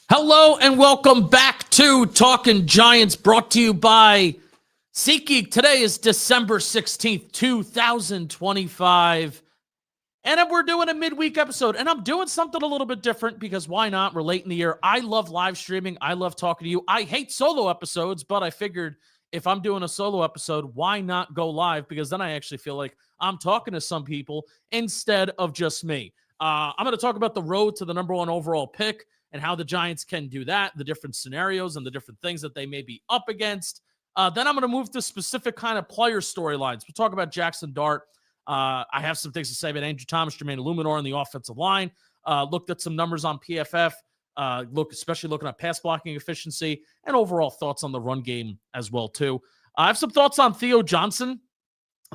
Hello and welcome back to Talking Giants, brought to you by SeatGeek. Today is December 16th, 2025, and we're doing a midweek episode, and I'm doing something a little bit different because why not? We're late in the year. I love live streaming. I love talking to you. I hate solo episodes, but I figured if I'm doing a solo episode, why not go live? Because then I actually feel like I'm talking to some people instead of just me. I'm going to talk about the road to the number one overall pick and how the Giants can do that, the different scenarios and the different things that they may be up against. Then I'm going to move to specific kind of player storylines. We'll talk about Jackson Dart. I have some things to say about Andrew Thomas, Jermaine Illuminor on the offensive line. Looked at some numbers on PFF. Especially looking at pass blocking efficiency and overall thoughts on the run game as well, too. I have some thoughts on Theo Johnson.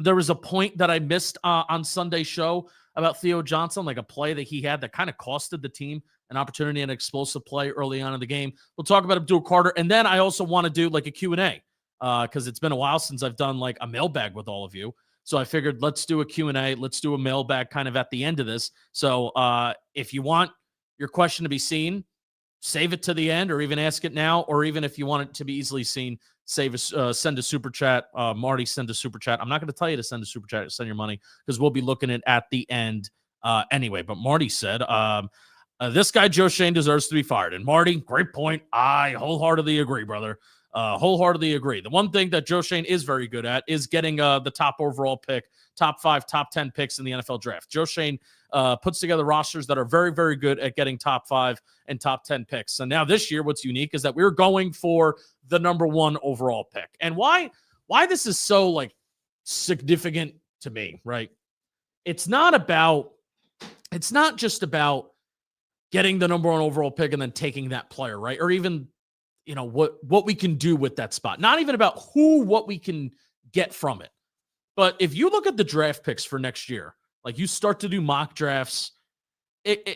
There was a point that I missed on Sunday's show about Theo Johnson, like a play that he had that kind of costed the team an opportunity and an explosive play early on in the game. We'll talk about Abdul Carter. And then I also want to do like a Q&A because it's been a while since I've done like a mailbag with all of you. So I figured let's do a Q&A. Let's do a mailbag kind of at the end of this. So if you want your question to be seen, save it to the end or even ask it now. Or even if you want it to be easily seen, send a super chat. Marty, send a super chat. I'm not going to tell you to send a super chat or send your money because we'll be looking at the end anyway. But Marty said, this guy, Joe Shane, deserves to be fired. And Marty, great point. I wholeheartedly agree, brother. Wholeheartedly agree. The one thing that Joe Shane is very good at is getting the top overall pick, top 5, top 10 picks in the NFL draft. Joe Shane puts together rosters that are very, very good at getting top 5 and top 10 picks. So now this year, what's unique is that we're going for the number 1 overall pick. And why this is so like significant to me, right? It's not just about getting the number 1 overall pick and then taking that player, right? Or even, you know, what we can do with that spot. Not even about what we can get from it. But if you look at the draft picks for next year, like you start to do mock drafts,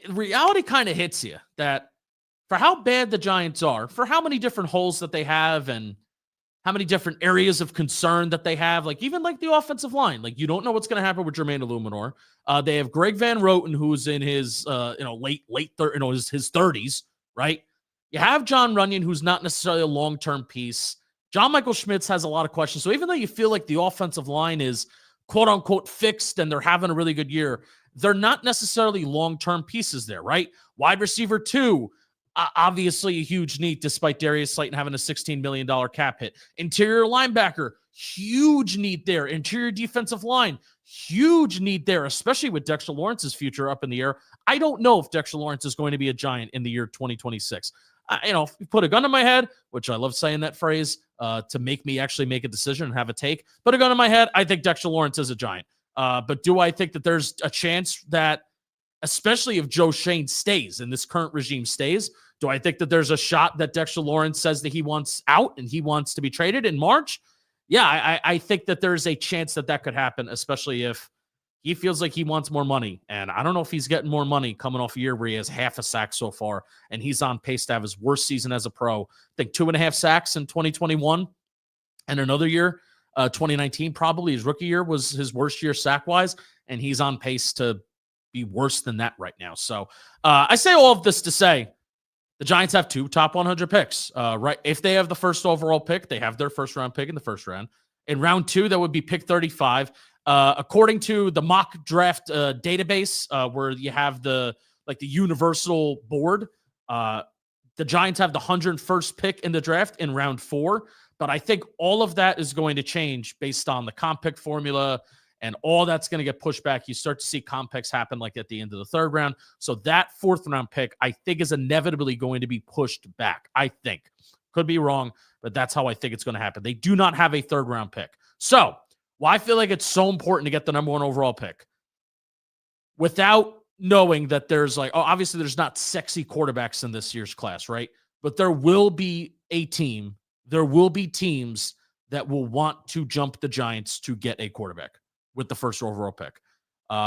reality kind of hits you that for how bad the Giants are, for how many different holes that they have and how many different areas of concern that they have, like even like the offensive line, like you don't know what's going to happen with Jermaine Illuminor. They have Greg Van Roten, who's in his late his 30s, right? You have John Runyon, who's not necessarily a long-term piece. John Michael Schmitz has a lot of questions. So even though you feel like the offensive line is quote unquote fixed and they're having a really good year, they're not necessarily long-term pieces there, right? Wide receiver 2. Obviously a huge need despite Darius Slayton having a $16 million cap hit. Interior linebacker, huge need there. Interior defensive line, huge need there, especially with Dexter Lawrence's future up in the air. I don't know if Dexter Lawrence is going to be a Giant in the year 2026. If you put a gun to my head, which I love saying that phrase to make me actually make a decision and have a take, put a gun to my head, I think Dexter Lawrence is a Giant. But do I think that there's a chance that, especially if Joe Shane stays and this current regime stays, do I think that there's a shot that Dexter Lawrence says that he wants out and he wants to be traded in March? Yeah, I think that there's a chance that could happen, especially if he feels like he wants more money. And I don't know if he's getting more money coming off a year where he has half a sack so far, and he's on pace to have his worst season as a pro. I think 2.5 sacks in 2021 and another year, 2019, probably his rookie year was his worst year sack-wise, and he's on pace to be worse than that right now. So I say all of this to say the Giants have 2 top 100 picks, right? If they have the first overall pick, they have their first round pick in the first round. In round 2, that would be pick 35. According to the mock draft database, where you have the universal board, the Giants have the 101st pick in the draft in round 4. But I think all of that is going to change based on the comp pick formula, and all that's going to get pushed back. You start to see comp picks happen like at the end of the 3rd round. So that 4th round pick, I think, is inevitably going to be pushed back. I think. Could be wrong, but that's how I think it's going to happen. They do not have a 3rd round pick. So why I feel like it's so important to get the number 1 overall pick without knowing that there's obviously there's not sexy quarterbacks in this year's class, right? But there will be a team. There will be teams that will want to jump the Giants to get a quarterback with the first overall pick.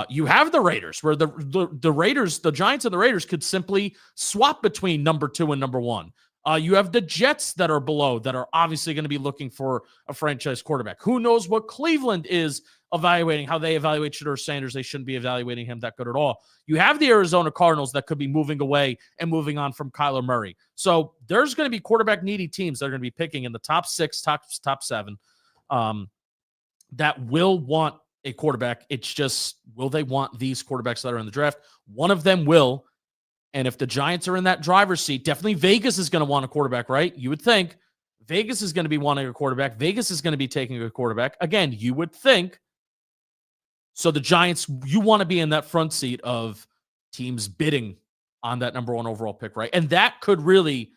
You have the Raiders, where the Raiders, the Giants and the Raiders could simply swap between number 2 and number 1. You have the Jets that are below that are obviously going to be looking for a franchise quarterback. Who knows what Cleveland is evaluating how they evaluate Shedeur Sanders. They shouldn't be evaluating him that good at all. You have the Arizona Cardinals that could be moving away and moving on from Kyler Murray. So there's going to be quarterback needy teams that are going to be picking in the top 6, top 7 that will want a quarterback. It's just, will they want these quarterbacks that are in the draft? One of them will. And if the Giants are in that driver's seat, definitely Vegas is going to want a quarterback, right? You would think Vegas is going to be wanting a quarterback. Vegas is going to be taking a quarterback. Again, you would think. So the Giants, you want to be in that front seat of teams bidding on that number 1 overall pick, right? And that could really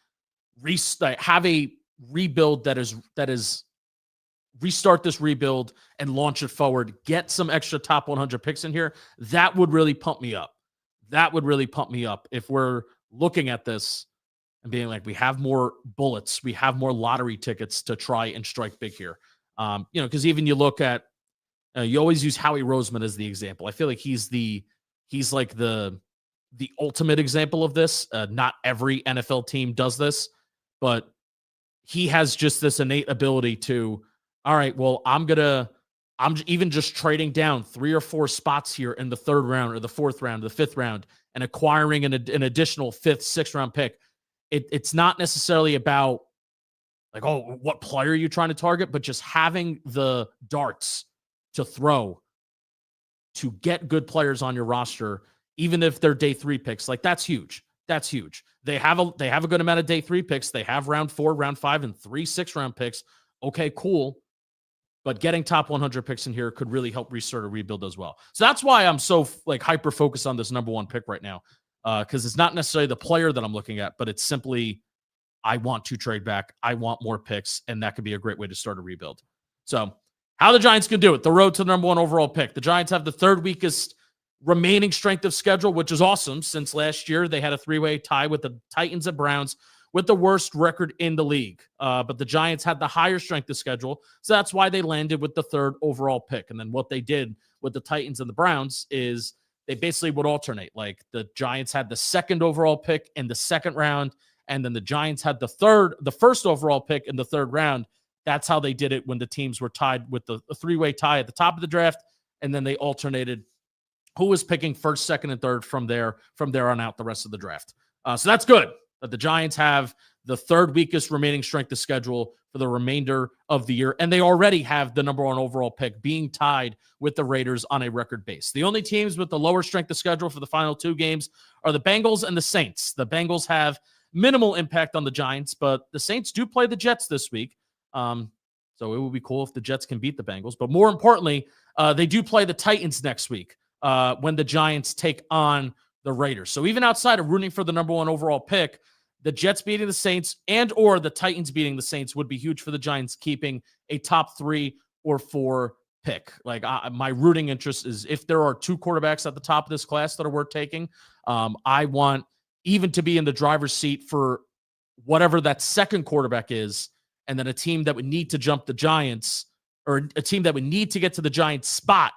have a rebuild that is restart this rebuild and launch it forward, get some extra top 100 picks in here. That would really pump me up. That would really pump me up if we're looking at this and being like, we have more bullets, we have more lottery tickets to try and strike big here. Because even you look at, you always use Howie Roseman as the example. I feel like he's like the ultimate example of this. Not every NFL team does this, but he has just this innate ability to, all right, well, I'm even just trading down 3 or 4 spots here in the 3rd round or the 4th round, or the 5th round, and acquiring an additional 5th, 6th round pick. It's not necessarily about like, oh, what player are you trying to target, but just having the darts to throw to get good players on your roster, even if they're day 3 picks. Like, that's huge. That's huge. They have a good amount of day 3 picks. They have round 4, round 5, and 3 6th-round picks. Okay, cool. But getting top 100 picks in here could really help restart a rebuild as well. So that's why I'm so hyper focused on this number 1 pick right now, because it's not necessarily the player that I'm looking at, but it's simply, I want to trade back. I want more picks, and that could be a great way to start a rebuild. So how the Giants can do it, the road to the number 1 overall pick. The Giants have the 3rd weakest remaining strength of schedule, which is awesome, since last year they had a 3-way tie with the Titans and Browns, with the worst record in the league. But the Giants had the higher strength of schedule, so that's why they landed with the 3rd overall pick. And then what they did with the Titans and the Browns is they basically would alternate. Like, the Giants had the 2nd overall pick in the 2nd round, and then the Giants had the 1st overall pick in the 3rd round. That's how they did it when the teams were tied with the 3-way tie at the top of the draft, and then they alternated who was picking 1st, 2nd, and 3rd from there on out the rest of the draft. So that's good. That the Giants have the 3rd weakest remaining strength of schedule for the remainder of the year, and they already have the number 1 overall pick, being tied with the Raiders on a record base. The only teams with the lower strength of schedule for the final 2 games are the Bengals and the Saints. The Bengals have minimal impact on the Giants, but the Saints do play the Jets this week. So it would be cool if the Jets can beat the Bengals. But more importantly, they do play the Titans next week when the Giants take on the Raiders. So even outside of rooting for the number 1 overall pick, the Jets beating the Saints and or the Titans beating the Saints would be huge for the Giants, keeping a top 3 or 4 pick. Like, my rooting interest is, if there are 2 quarterbacks at the top of this class that are worth taking, I want even to be in the driver's seat for whatever that 2nd quarterback is, and then a team that would need to jump the Giants, or a team that would need to get to the Giants spot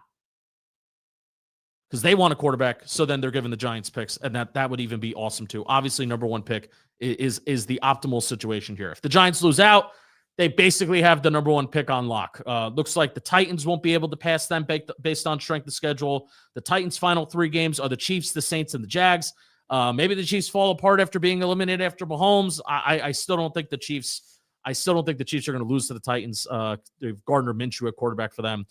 because they want a quarterback. So then they're giving the Giants picks, and that would even be awesome too. Obviously, number 1 pick is the optimal situation here. If the Giants lose out, they basically have the number 1 pick on lock. Looks like the Titans won't be able to pass them based on strength of schedule. The Titans' final 3 games are the Chiefs, the Saints, and the Jags. Maybe the Chiefs fall apart after being eliminated after Mahomes. I still don't think the Chiefs. I still don't think the Chiefs are going to lose to the Titans. They have Gardner Minshew at quarterback for them.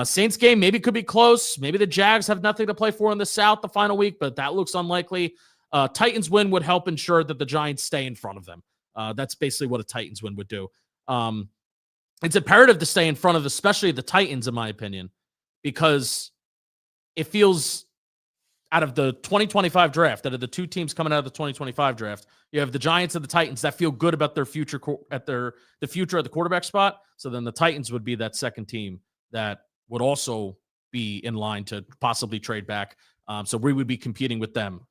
Saints game maybe could be close. Maybe the Jags have nothing to play for in the South the final week, but that looks unlikely. Titans win would help ensure that the Giants stay in front of them. That's basically what a Titans win would do. It's imperative to stay in front of, especially the Titans, in my opinion, because it feels, out of the 2025 draft, out of the 2 teams coming out of the 2025 draft, you have the Giants and the Titans that feel good about their future the future at the quarterback spot. So then the Titans would be that 2nd team that would also be in line to possibly trade back. So we would be competing with them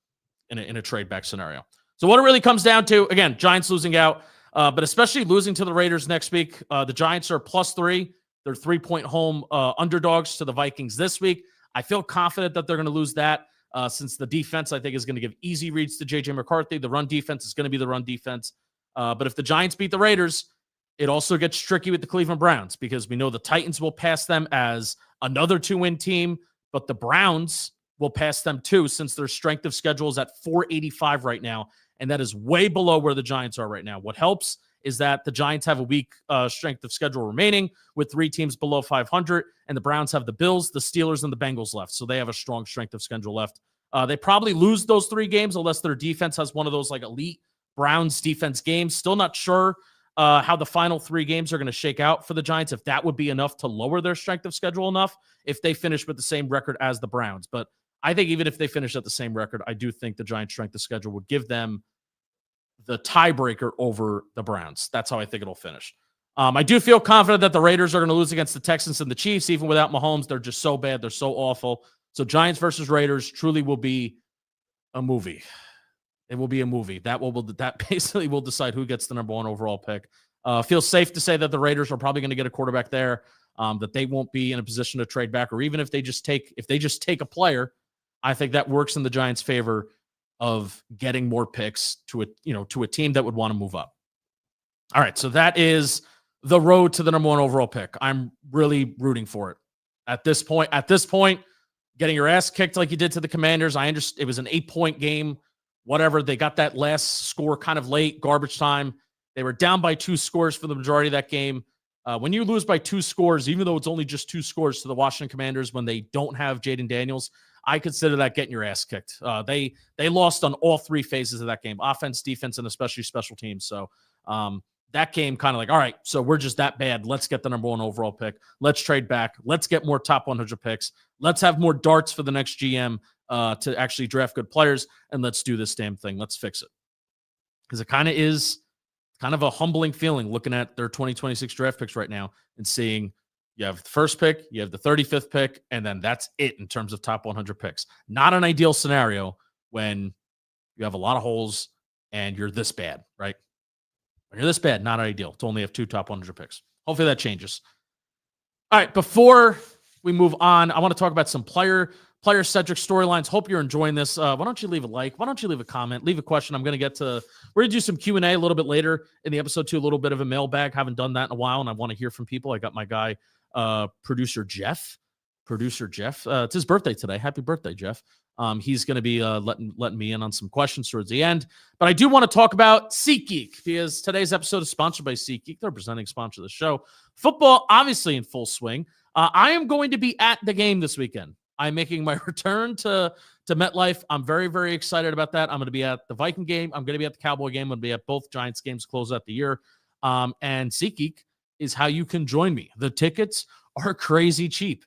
in a trade back scenario. So what it really comes down to, again, Giants losing out, but especially losing to the Raiders next week. The Giants are +3. They're 3-point home underdogs to the Vikings this week. I feel confident that they're going to lose that. Since the defense, I think, is going to give easy reads to J.J. McCarthy. The run defense is going to be the run defense. But if the Giants beat the Raiders, It also gets tricky with the Cleveland Browns because we know the Titans will pass them as another 2-win team, but the Browns will pass them too, since their strength of schedule is at 485 right now, and that is way below where the Giants are right now. What helps is that the Giants have a weak strength of schedule remaining with 3 teams below 500, and the Browns have the Bills, the Steelers, and the Bengals left, so they have a strong strength of schedule left. They probably lose those 3 games unless their defense has one of those like elite Browns defense games. Still not sure how the final 3 games are going to shake out for the Giants, if that would be enough to lower their strength of schedule enough if they finish with the same record as the Browns. But I think even if they finish at the same record, I do think the Giants' strength of schedule would give them the tiebreaker over the Browns. That's how I think it'll finish. I do feel confident that the Raiders are going to lose against the Texans and the Chiefs. Even without Mahomes, they're just so bad. They're so awful. So Giants versus Raiders truly will be a movie. It will be a movie. That basically will decide who gets the number 1 overall pick. Feels safe to say that the Raiders are probably going to get a quarterback there, that they won't be in a position to trade back, or even if they just take a player, I think that works in the Giants' favor of getting more picks to a team that would want to move up. All right, so that is the road to the number 1 overall pick. I'm really rooting for it. At this point, getting your ass kicked like you did to the Commanders, I understand it was an 8-point game. Whatever, they got that last score kind of late, garbage time. They were down by 2 scores for the majority of that game. When you lose by 2 scores, even though it's only just 2 scores to the Washington Commanders when they don't have Jaden Daniels, I consider that getting your ass kicked. They lost on all 3 phases of that game: offense, defense, and especially special teams. So that game kind of like, all right, so we're just that bad. Let's get the number 1 overall pick. Let's trade back. Let's get more top 100 picks. Let's have more darts for the next GM to actually draft good players, and let's do this damn thing. Let's fix it. Because it kind of is kind of a humbling feeling looking at their 2026 draft picks right now and seeing you have the first pick, you have the 35th pick, and then that's it in terms of top 100 picks. Not an ideal scenario when you have a lot of holes and you're this bad, right? When you're this bad, not ideal to only have 2 top 100 picks. Hopefully that changes. All right, before we move on, I want to talk about some player-centric storylines. Hope you're enjoying this. Why don't you leave a like? Why don't you leave a comment? Leave a question. We're going to do some Q&A a little bit later in the episode too, a little bit of a mailbag. Haven't done that in a while, and I want to hear from people. I got my guy, producer Jeff. It's his birthday today. Happy birthday, Jeff. He's going to be letting me in on some questions towards the end. But I do want to talk about SeatGeek because today's episode is sponsored by SeatGeek. They're presenting sponsor of the show. Football, obviously, in full swing. I am going to be at the game this weekend. I'm making my return to MetLife. I'm very, very excited about that. I'm going to be at the Viking game. I'm going to be at the Cowboy game. I'm going to be at both Giants games close out the year. And SeatGeek is how you can join me. The tickets are crazy cheap.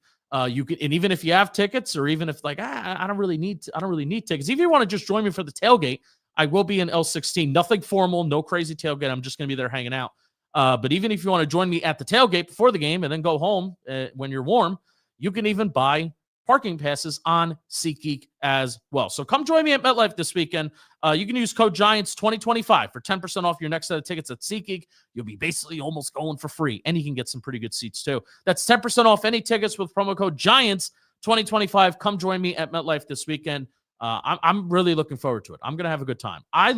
You can, and even if you have tickets, or even if like I don't really need tickets. Even if you want to just join me for the tailgate, I will be in L16. Nothing formal, no crazy tailgate. I'm just going to be there hanging out. But even if you want to join me at the tailgate before the game and then go home when you're warm, you can even buy parking passes on SeatGeek as well. So come join me at MetLife this weekend. You can use code GIANTS2025 for 10% off your next set of tickets at SeatGeek. You'll be basically almost going for free, and you can get some pretty good seats too. That's 10% off any tickets with promo code GIANTS2025. Come join me at MetLife this weekend. I'm really looking forward to it. I'm going to have a good time. I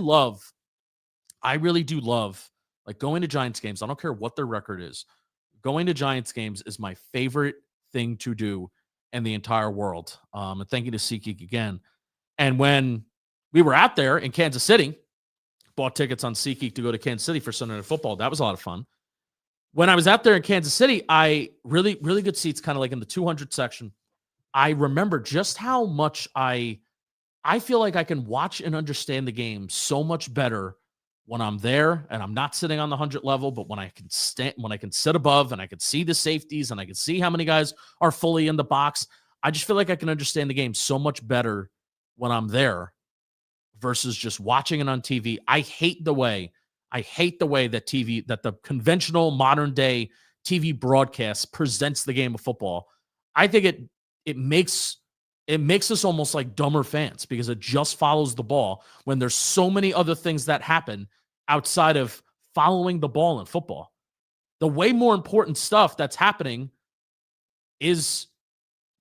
really do love like going to Giants games. I don't care what their record is. Going to Giants games is my favorite thing to do in the entire world. And thank you to SeatGeek again. And when we were out there in Kansas City, bought tickets on SeatGeek to go to Kansas City for Sunday Night Football. That was a lot of fun. When I was out there in Kansas City, I really, really good seats, kind of like in the 200 section. I remember just how much I feel like I can watch and understand the game so much better when I'm there and I'm not sitting on the 100 level, but when I can sit above and I can see the safeties and I can see how many guys are fully in the box, I just feel like I can understand the game so much better when I'm there versus just watching it on TV. I hate the way that the conventional modern day TV broadcast presents the game of football. I think it makes us almost like dumber fans because it just follows the ball when there's so many other things that happen outside of following the ball in football. The way more important stuff that's happening is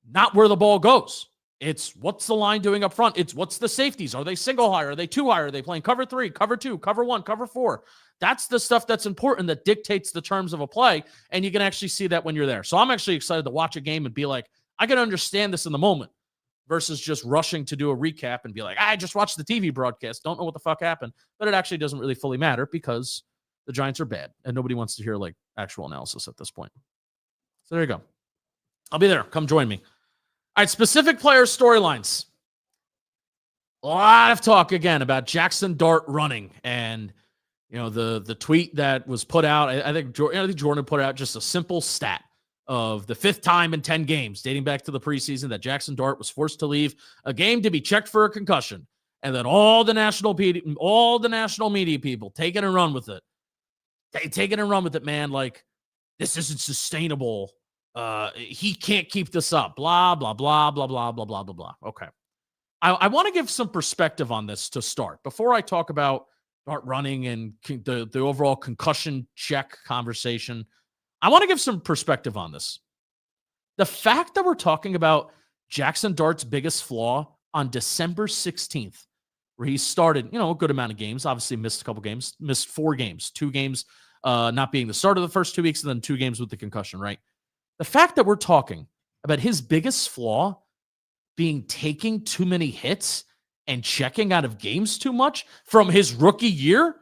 not where the ball goes. It's what's the line doing up front. It's what's the safeties. Are they single high? Are they two high? Are they playing cover 3, cover 2, cover 1, cover 4? That's the stuff that's important that dictates the terms of a play. And you can actually see that when you're there. So I'm actually excited to watch a game and be like, I can understand this in the moment versus just rushing to do a recap and be like, I just watched the TV broadcast. Don't know what the fuck happened. But it actually doesn't really fully matter because the Giants are bad and nobody wants to hear like actual analysis at this point. So there you go. I'll be there. Come join me. All right, specific player storylines. A lot of talk again about Jackson Dart running, and the tweet that was put out. I think Jordan put out just a simple stat of the 5th time in 10 games dating back to the preseason that Jackson Dart was forced to leave a game to be checked for a concussion, and then all the national media people take it and run with it. They take it and run with it, man. Like, this isn't sustainable. He can't keep this up. Blah, blah, blah, blah, blah, blah, blah, blah, blah. Okay. I want to give some perspective on this to start. Before I talk about Dart running and the overall concussion check conversation, I want to give some perspective on this. The fact that we're talking about Jackson Dart's biggest flaw on December 16th, where he started, a good amount of games, obviously missed a couple games, missed 4 games, 2 games not being the start of the first 2 weeks, and then 2 games with the concussion, right? The fact that we're talking about his biggest flaw being taking too many hits and checking out of games too much from his rookie year,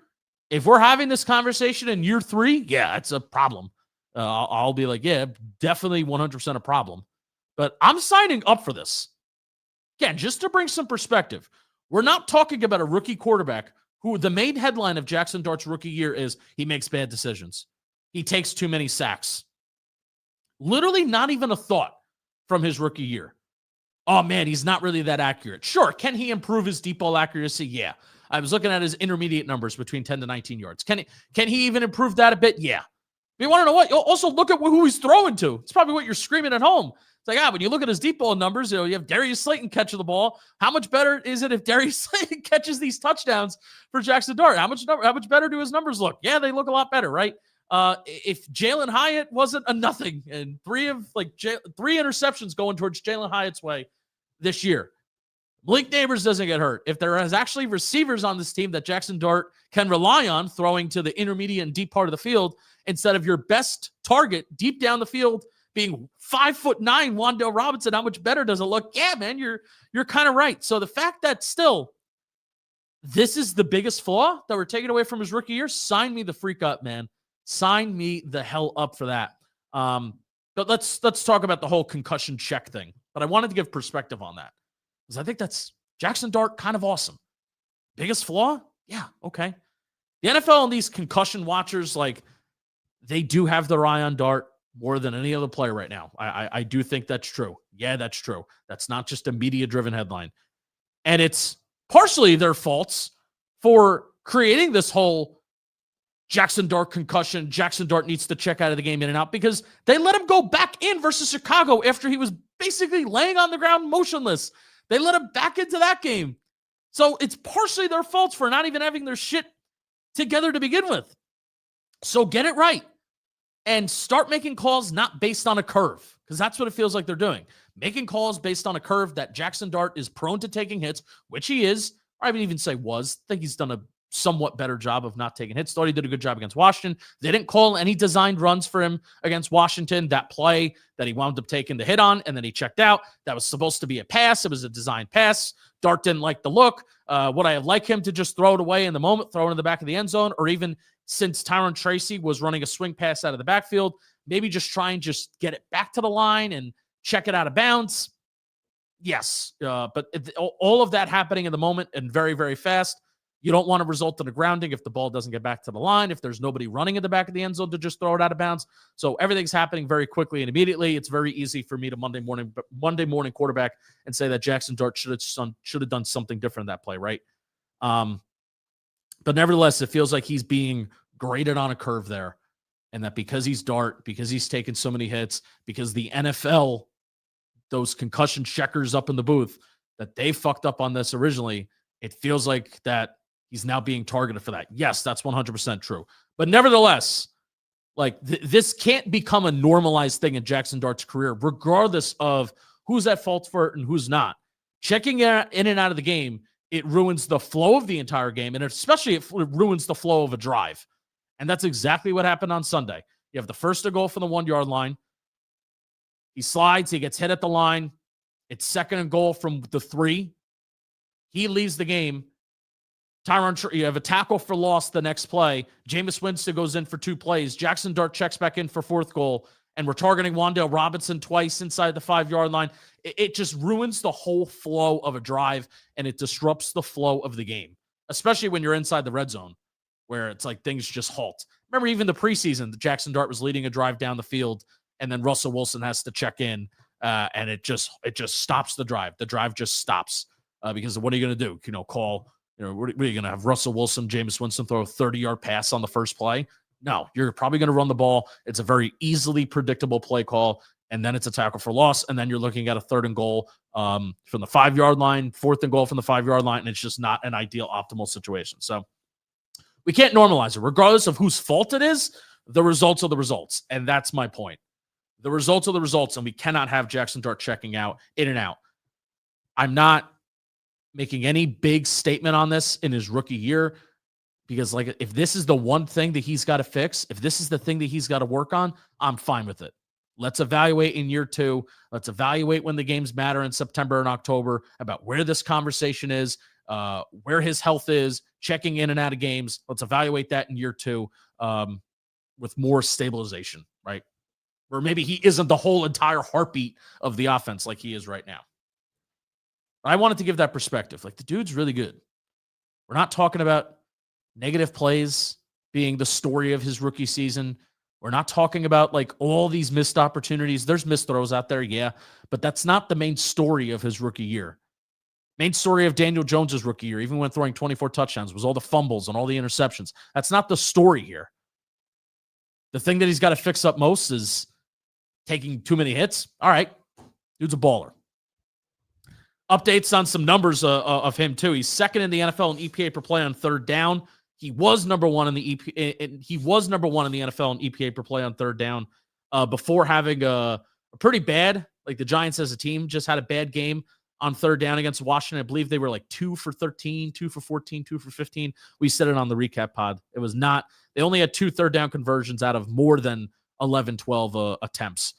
if we're having this conversation in year 3, yeah, it's a problem. I'll be like, yeah, definitely 100% a problem. But I'm signing up for this. Again, just to bring some perspective, we're not talking about a rookie quarterback who the main headline of Jackson Dart's rookie year is he makes bad decisions. He takes too many sacks. Literally not even a thought from his rookie year. Oh, man, he's not really that accurate. Sure, can he improve his deep ball accuracy? Yeah. I was looking at his intermediate numbers between 10 to 19 yards. Can he even improve that a bit? Yeah. But you want to know what? You'll also look at who he's throwing to. It's probably what you're screaming at home. It's like, when you look at his deep ball numbers, you have Darius Slayton catching the ball. How much better is it if Darius Slayton catches these touchdowns for Jackson Dart? How much better do his numbers look? Yeah, they look a lot better, right? If Jalen Hyatt wasn't a nothing and 3 interceptions going towards Jalen Hyatt's way this year, Malik Neighbors doesn't get hurt. If there is actually receivers on this team that Jackson Dart can rely on throwing to the intermediate and deep part of the field instead of your best target deep down the field being 5'9" Wan'Dale Robinson, how much better does it look? Yeah, man, you're kind of right. So the fact that still this is the biggest flaw that we're taking away from his rookie year, sign me the freak up, man. Sign me the hell up for that. But let's talk about the whole concussion check thing. But I wanted to give perspective on that because I think that's Jackson Dart kind of awesome. Biggest flaw? Yeah, okay. The NFL and these concussion watchers, they do have their eye on Dart more than any other player right now. I do think that's true. Yeah, that's true. That's not just a media-driven headline. And it's partially their faults for creating this whole Jackson Dart concussion. Jackson Dart needs to check out of the game in and out because they let him go back in versus Chicago after he was basically laying on the ground motionless. They let him back into that game. So it's partially their faults for not even having their shit together to begin with. So get it right and start making calls not based on a curve, because that's what it feels like they're doing. Making calls based on a curve that Jackson Dart is prone to taking hits, which he is. I would even say was. I think he's done a somewhat better job of not taking hits. Thought he did a good job against Washington. They didn't call any designed runs for him against Washington. That play that he wound up taking the hit on and then he checked out, that was supposed to be a pass. It was a designed pass. Dart didn't like the look. Would I have liked him to just throw it away in the moment, throw it in the back of the end zone, or even since Tyron Tracy was running a swing pass out of the backfield, maybe just try and just get it back to the line and check it out of bounds? Yes. But all of that happening in the moment and very, very fast. You don't want to result in a grounding if the ball doesn't get back to the line, if there's nobody running in the back of the end zone to just throw it out of bounds. So everything's happening very quickly and immediately. It's very easy for me to Monday morning quarterback and say that Jackson Dart should have done something different in that play, right? But nevertheless, it feels like he's being graded on a curve there, and that because he's Dart, because he's taken so many hits, because the NFL, those concussion checkers up in the booth, that they fucked up on this originally, it feels like that he's now being targeted for that. Yes, that's 100% true. But nevertheless, this can't become a normalized thing in Jackson Dart's career, regardless of who's at fault for it and who's not. checking in and out of the game, it ruins the flow of the entire game, and especially it ruins the flow of a drive. And that's exactly what happened on Sunday. You have the first to goal from the 1 yard line. He slides, he gets hit at the line. It's second and goal from the 3. He leaves the game. You have a tackle for loss the next play. Jameis Winston goes in for 2 plays. Jackson Dart checks back in for 4th goal. And we're targeting Wan'Dale Robinson twice inside the 5 yard line. It just ruins the whole flow of a drive, and it disrupts the flow of the game, especially when you're inside the red zone where it's like things just halt. Remember, even the preseason, Jackson Dart was leading a drive down the field, and then Russell Wilson has to check in, and it just stops the drive. The drive just stops because what are you going to do? Call. What are you going to have Russell Wilson, Jameis Winston throw a 30-yard pass on the first play? No, you're probably going to run the ball. It's a very easily predictable play call, and then it's a tackle for loss, and then you're looking at a 3rd and goal from the 5 yard line, 4th and goal from the 5 yard line, and it's just not an ideal, optimal situation. So we can't normalize it. Regardless of whose fault it is, the results are the results, and that's my point. The results are the results, and we cannot have Jackson Dart checking out, in and out. I'm not making any big statement on this in his rookie year because, if this is the one thing that he's got to fix, if this is the thing that he's got to work on, I'm fine with it. Let's evaluate in year 2. Let's evaluate when the games matter in September and October about where this conversation is, where his health is, checking in and out of games. Let's evaluate that in year 2 with more stabilization, right? Where maybe he isn't the whole entire heartbeat of the offense like he is right now. I wanted to give that perspective. The dude's really good. We're not talking about negative plays being the story of his rookie season. We're not talking about all these missed opportunities. There's missed throws out there, yeah, but that's not the main story of his rookie year. Main story of Daniel Jones's rookie year, even when throwing 24 touchdowns, was all the fumbles and all the interceptions. That's not the story here. The thing that he's got to fix up most is taking too many hits. All right, dude's a baller. Updates on some numbers of him too. He's second in the NFL in EPA per play on 3rd down. He was number 1 in the He was number 1 in the NFL in EPA per play on 3rd down before having a pretty bad. The Giants as a team just had a bad game on 3rd down against Washington. I believe they were 2 for 13, 2 for 14, 2 for 15. We said it on the recap pod. It was not. They only had 2 3rd down conversions out of more than 11, 12 attempts.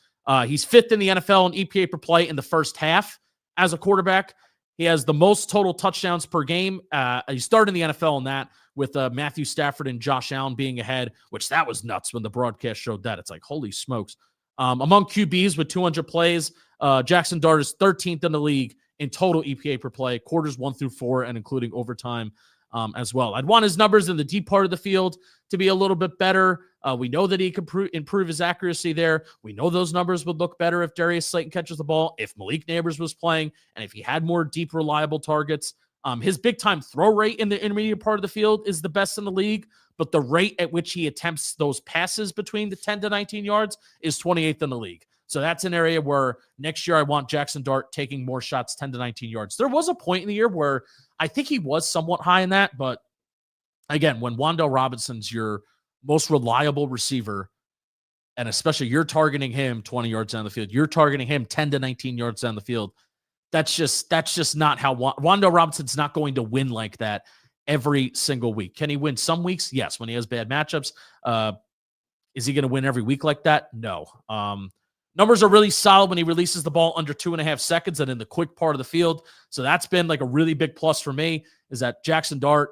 He's 5th in the NFL in EPA per play in the first half. As a quarterback, he has the most total touchdowns per game. He started in the NFL in that with Matthew Stafford and Josh Allen being ahead, which that was nuts when the broadcast showed that. It's holy smokes. Among QBs with 200 plays, Jackson Dart is 13th in the league in total EPA per play, quarters 1 through 4, and including overtime as well. I'd want his numbers in the deep part of the field to be a little bit better. We know that he can improve his accuracy there. We know those numbers would look better if Darius Slayton catches the ball, if Malik Neighbors was playing, and if he had more deep, reliable targets. His big-time throw rate in the intermediate part of the field is the best in the league, but the rate at which he attempts those passes between the 10 to 19 yards is 28th in the league. So that's an area where next year I want Jackson Dart taking more shots 10 to 19 yards. There was a point in the year where I think he was somewhat high in that, but again, when Wan'Dale Robinson's your most reliable receiver, and especially you're targeting him 20 yards down the field, you're targeting him 10 to 19 yards down the field, that's just not how Wan'Dale Robinson's not going to win like that every single week. Can he win some weeks? Yes, when he has bad matchups. Is he going to win every week like that? No. Numbers are really solid when he releases the ball under 2.5 seconds and in the quick part of the field. So that's been a really big plus for me, is that Jackson Dart,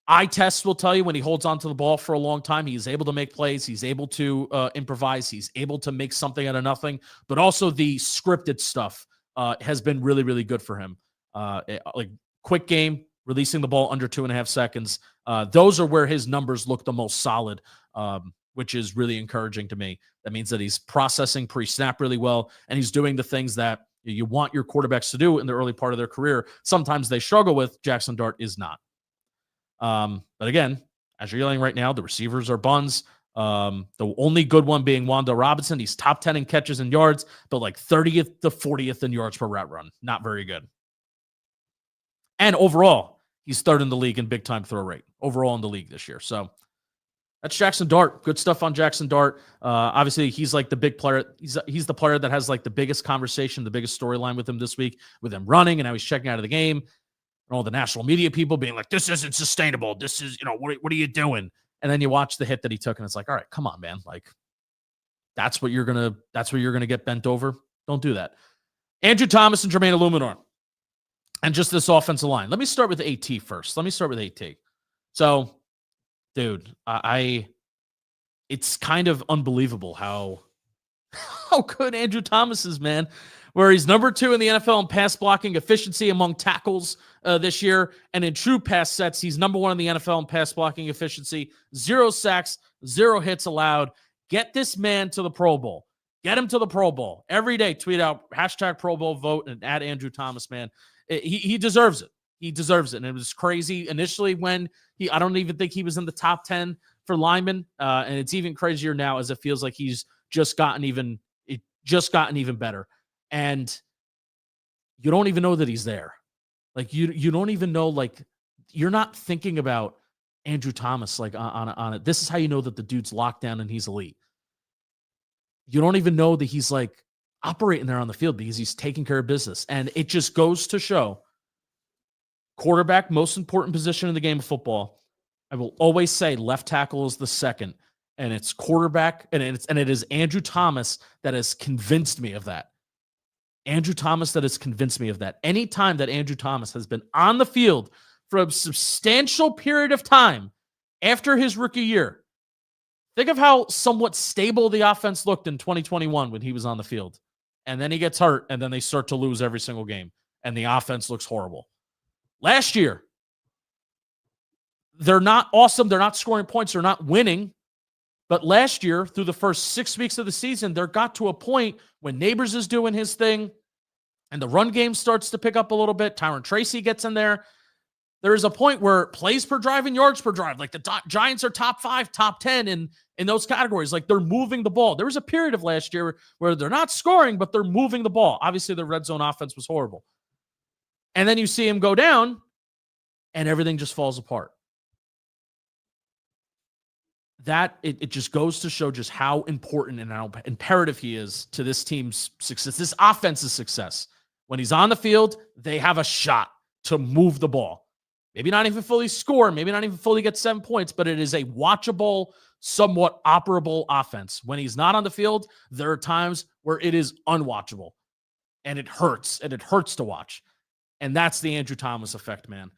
eye tests will tell you when he holds onto the ball for a long time, he's able to make plays. He's able to improvise. He's able to make something out of nothing. But also the scripted stuff has been really, really good for him. Quick game, releasing the ball under 2.5 seconds. Those are where his numbers look the most solid, which is really encouraging to me. That means that he's processing pre-snap really well, and he's doing the things that you want your quarterbacks to do in the early part of their career. Sometimes they struggle with. Jackson Dart is not. But again, as you're yelling right now, the receivers are buns. The only good one being Wan'Dale Robinson. He's top 10 in catches and yards, but 30th to 40th in yards per route run. Not very good. And overall, he's 3rd in the league in big time throw rate overall in the league this year. So That's Jackson Dart. Good stuff on Jackson Dart. Obviously, he's like the big player. He's the player that has like the biggest conversation, the biggest storyline with him this week, with him running and how he's checking out of the game. And all the national media people being like, this isn't sustainable. This is, what are you doing? And then you watch the hit that he took, and it's like, all right, come on, man. Like, that's what you're gonna get bent over. Don't do that. Andrew Thomas and Jermaine Illuminor. And just this offensive line. Let me start with AT first. So, dude, it's kind of unbelievable how good Andrew Thomas is, man. Where he's number 2 in the NFL in pass blocking efficiency among tackles this year. And in true pass sets, he's number 1 in the NFL in pass blocking efficiency. 0 sacks, 0 hits allowed. Get this man to the Pro Bowl. Get him to the Pro Bowl. Every day, tweet out hashtag Pro Bowl vote and add Andrew Thomas, man. He deserves it. He deserves it. And it was crazy initially when I don't even think he was in the top 10 for linemen. And it's even crazier now as it feels like he's just gotten even better. And you don't even know that he's there. Like you don't even know, like, you're not thinking about Andrew Thomas like on it. This is how you know that the dude's locked down and he's elite. You don't even know that he's like operating there on the field because he's taking care of business. And it just goes to show, quarterback, most important position in the game of football. I will always say left tackle is the second, and it's quarterback, and it is Andrew Thomas that has convinced me of that. Anytime that Andrew Thomas has been on the field for a substantial period of time after his rookie year, think of how somewhat stable the offense looked in 2021 when he was on the field. And then he gets hurt, and then they start to lose every single game, and the offense looks horrible. Last year, they're not awesome. They're not scoring points. They're not winning. But last year, through the first 6 weeks of the season, there got to a point when Neighbors is doing his thing and the run game starts to pick up a little bit. Tyron Tracy gets in there. There is a point where plays per drive and yards per drive, like the Giants are top 5, top 10 in those categories. Like, they're moving the ball. There was a period of last year where they're not scoring, but they're moving the ball. Obviously, the red zone offense was horrible. And then you see him go down and everything just falls apart. It just goes to show just how important and how imperative he is to this team's success, this offense's success. When he's on the field, they have a shot to move the ball. Maybe not even fully score, maybe not even fully get 7 points, but it is a watchable, somewhat operable offense. When he's not on the field, there are times where it is unwatchable, and it hurts to watch. And that's the Andrew Thomas effect, man.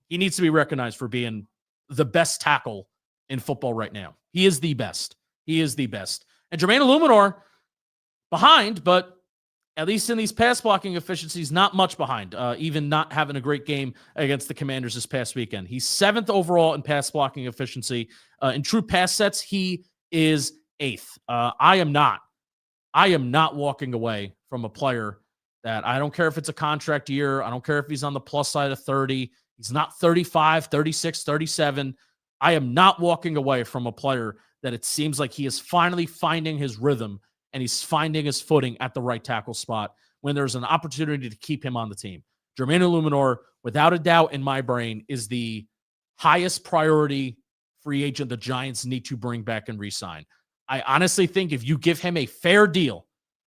He needs to be recognized for being the best tackle in football right now. He is the best. And Jermaine Illuminor behind, but at least in these pass blocking efficiencies, not much behind, even not having a great game against the Commanders this past weekend. He's 7th overall in pass blocking efficiency. In true pass sets, he is 8th. I am not walking away from a player that I don't care if it's a contract year. I don't care if he's on the plus side of 30. He's not 35, 36, 37. I am not walking away from a player that it seems like he is finally finding his rhythm and he's finding his footing at the right tackle spot when there's an opportunity to keep him on the team. Jermaine Illuminor, without a doubt in my brain, is the highest priority free agent the Giants need to bring back and re-sign. I honestly think if you give him a fair deal,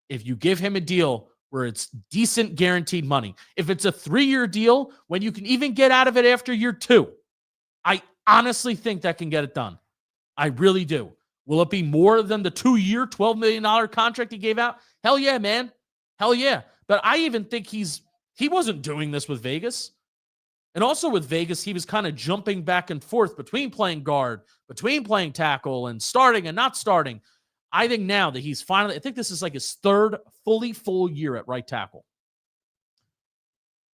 if you give him a deal where it's decent guaranteed money, if it's a 3-year deal when you can even get out of it after year 2, I honestly think that can get it done. I really do. Will it be more than the 2-year, $12 million contract he gave out? Hell yeah, man. Hell yeah. But I even think he wasn't doing this with Vegas. And also with Vegas, he was kind of jumping back and forth between playing guard, between playing tackle, and starting and not starting. I think now that he's finally, I think this is like his 3rd full year at right tackle.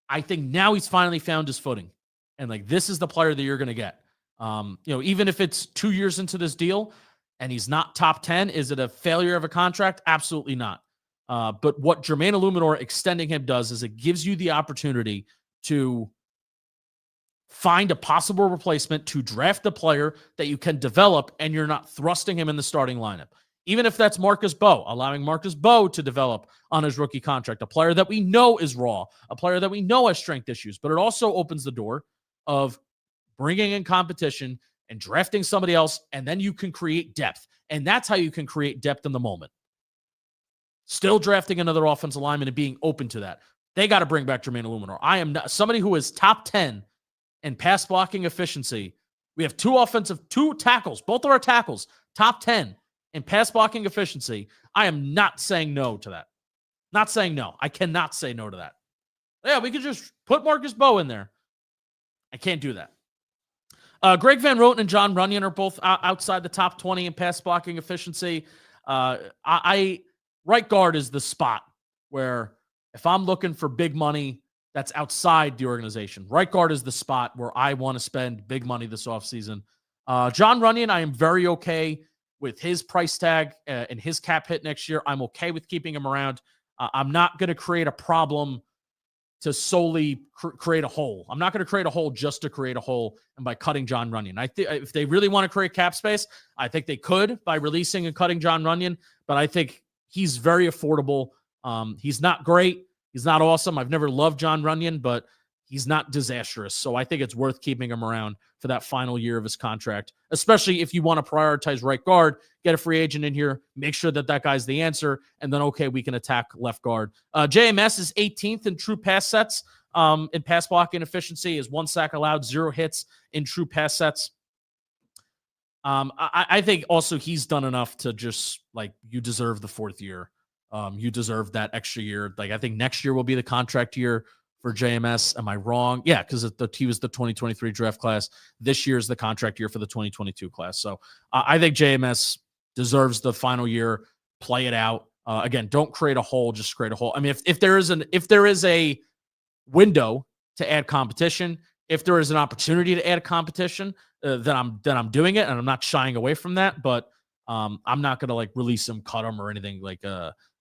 I think now he's finally found his footing. And like, this is the player that you're going to get. Even if it's 2 years into this deal and he's not top 10, is it a failure of a contract? Absolutely not. But what Jermaine Illuminor extending him does is it gives you the opportunity to find a possible replacement, to draft a player that you can develop, and you're not thrusting him in the starting lineup. Even if that's Marcus Bowe, allowing Marcus Bowe to develop on his rookie contract, a player that we know is raw, a player that we know has strength issues, but it also opens the door of bringing in competition, and drafting somebody else, and then you can create depth. And that's how you can create depth in the moment. Still drafting another offensive lineman and being open to that. They got to bring back Jermaine Illuminor. I am not somebody who is top 10 in pass blocking efficiency. We have two tackles, both of our tackles, top 10 in pass blocking efficiency. I am not saying no to that. Not saying no. I cannot say no to that. Yeah, we could just put Marcus Bowe in there. I can't do that. Greg Van Roten and John Runyon are both outside the top 20 in pass blocking efficiency. Right guard is the spot where if I'm looking for big money that's outside the organization, right guard is the spot where I want to spend big money this offseason. John Runyon, I am very okay with his price tag and his cap hit next year. I'm okay with keeping him around. I'm not going to create a problem to solely create a hole. I'm not going to create a hole just to create a hole and by cutting John Runyon. I think if they really want to create cap space, I think they could by releasing and cutting John Runyon, but I think he's very affordable. He's not great. He's not awesome. I've never loved John Runyon, but he's not disastrous. So I think it's worth keeping him around for that final year of his contract, especially if you want to prioritize right guard, get a free agent in here, make sure that that guy's the answer, and then, okay, we can attack left guard. JMS is 18th in true pass sets in pass blocking efficiency, is 1 sack allowed, 0 hits in true pass sets. I think also he's done enough to just, like, you deserve the 4th year. You deserve that extra year. Like, I think next year will be the contract year for JMS. Am I wrong? Yeah, because he was the 2023 draft class. This year is the contract year for the 2022 class. So I think JMS deserves the final year. Play it out. Again, don't create a hole, just create a hole. I mean, if there is a window to add competition, if there is an opportunity to add competition, then I'm doing it, and I'm not shying away from that. But I'm not going to like release him, cut him, or anything like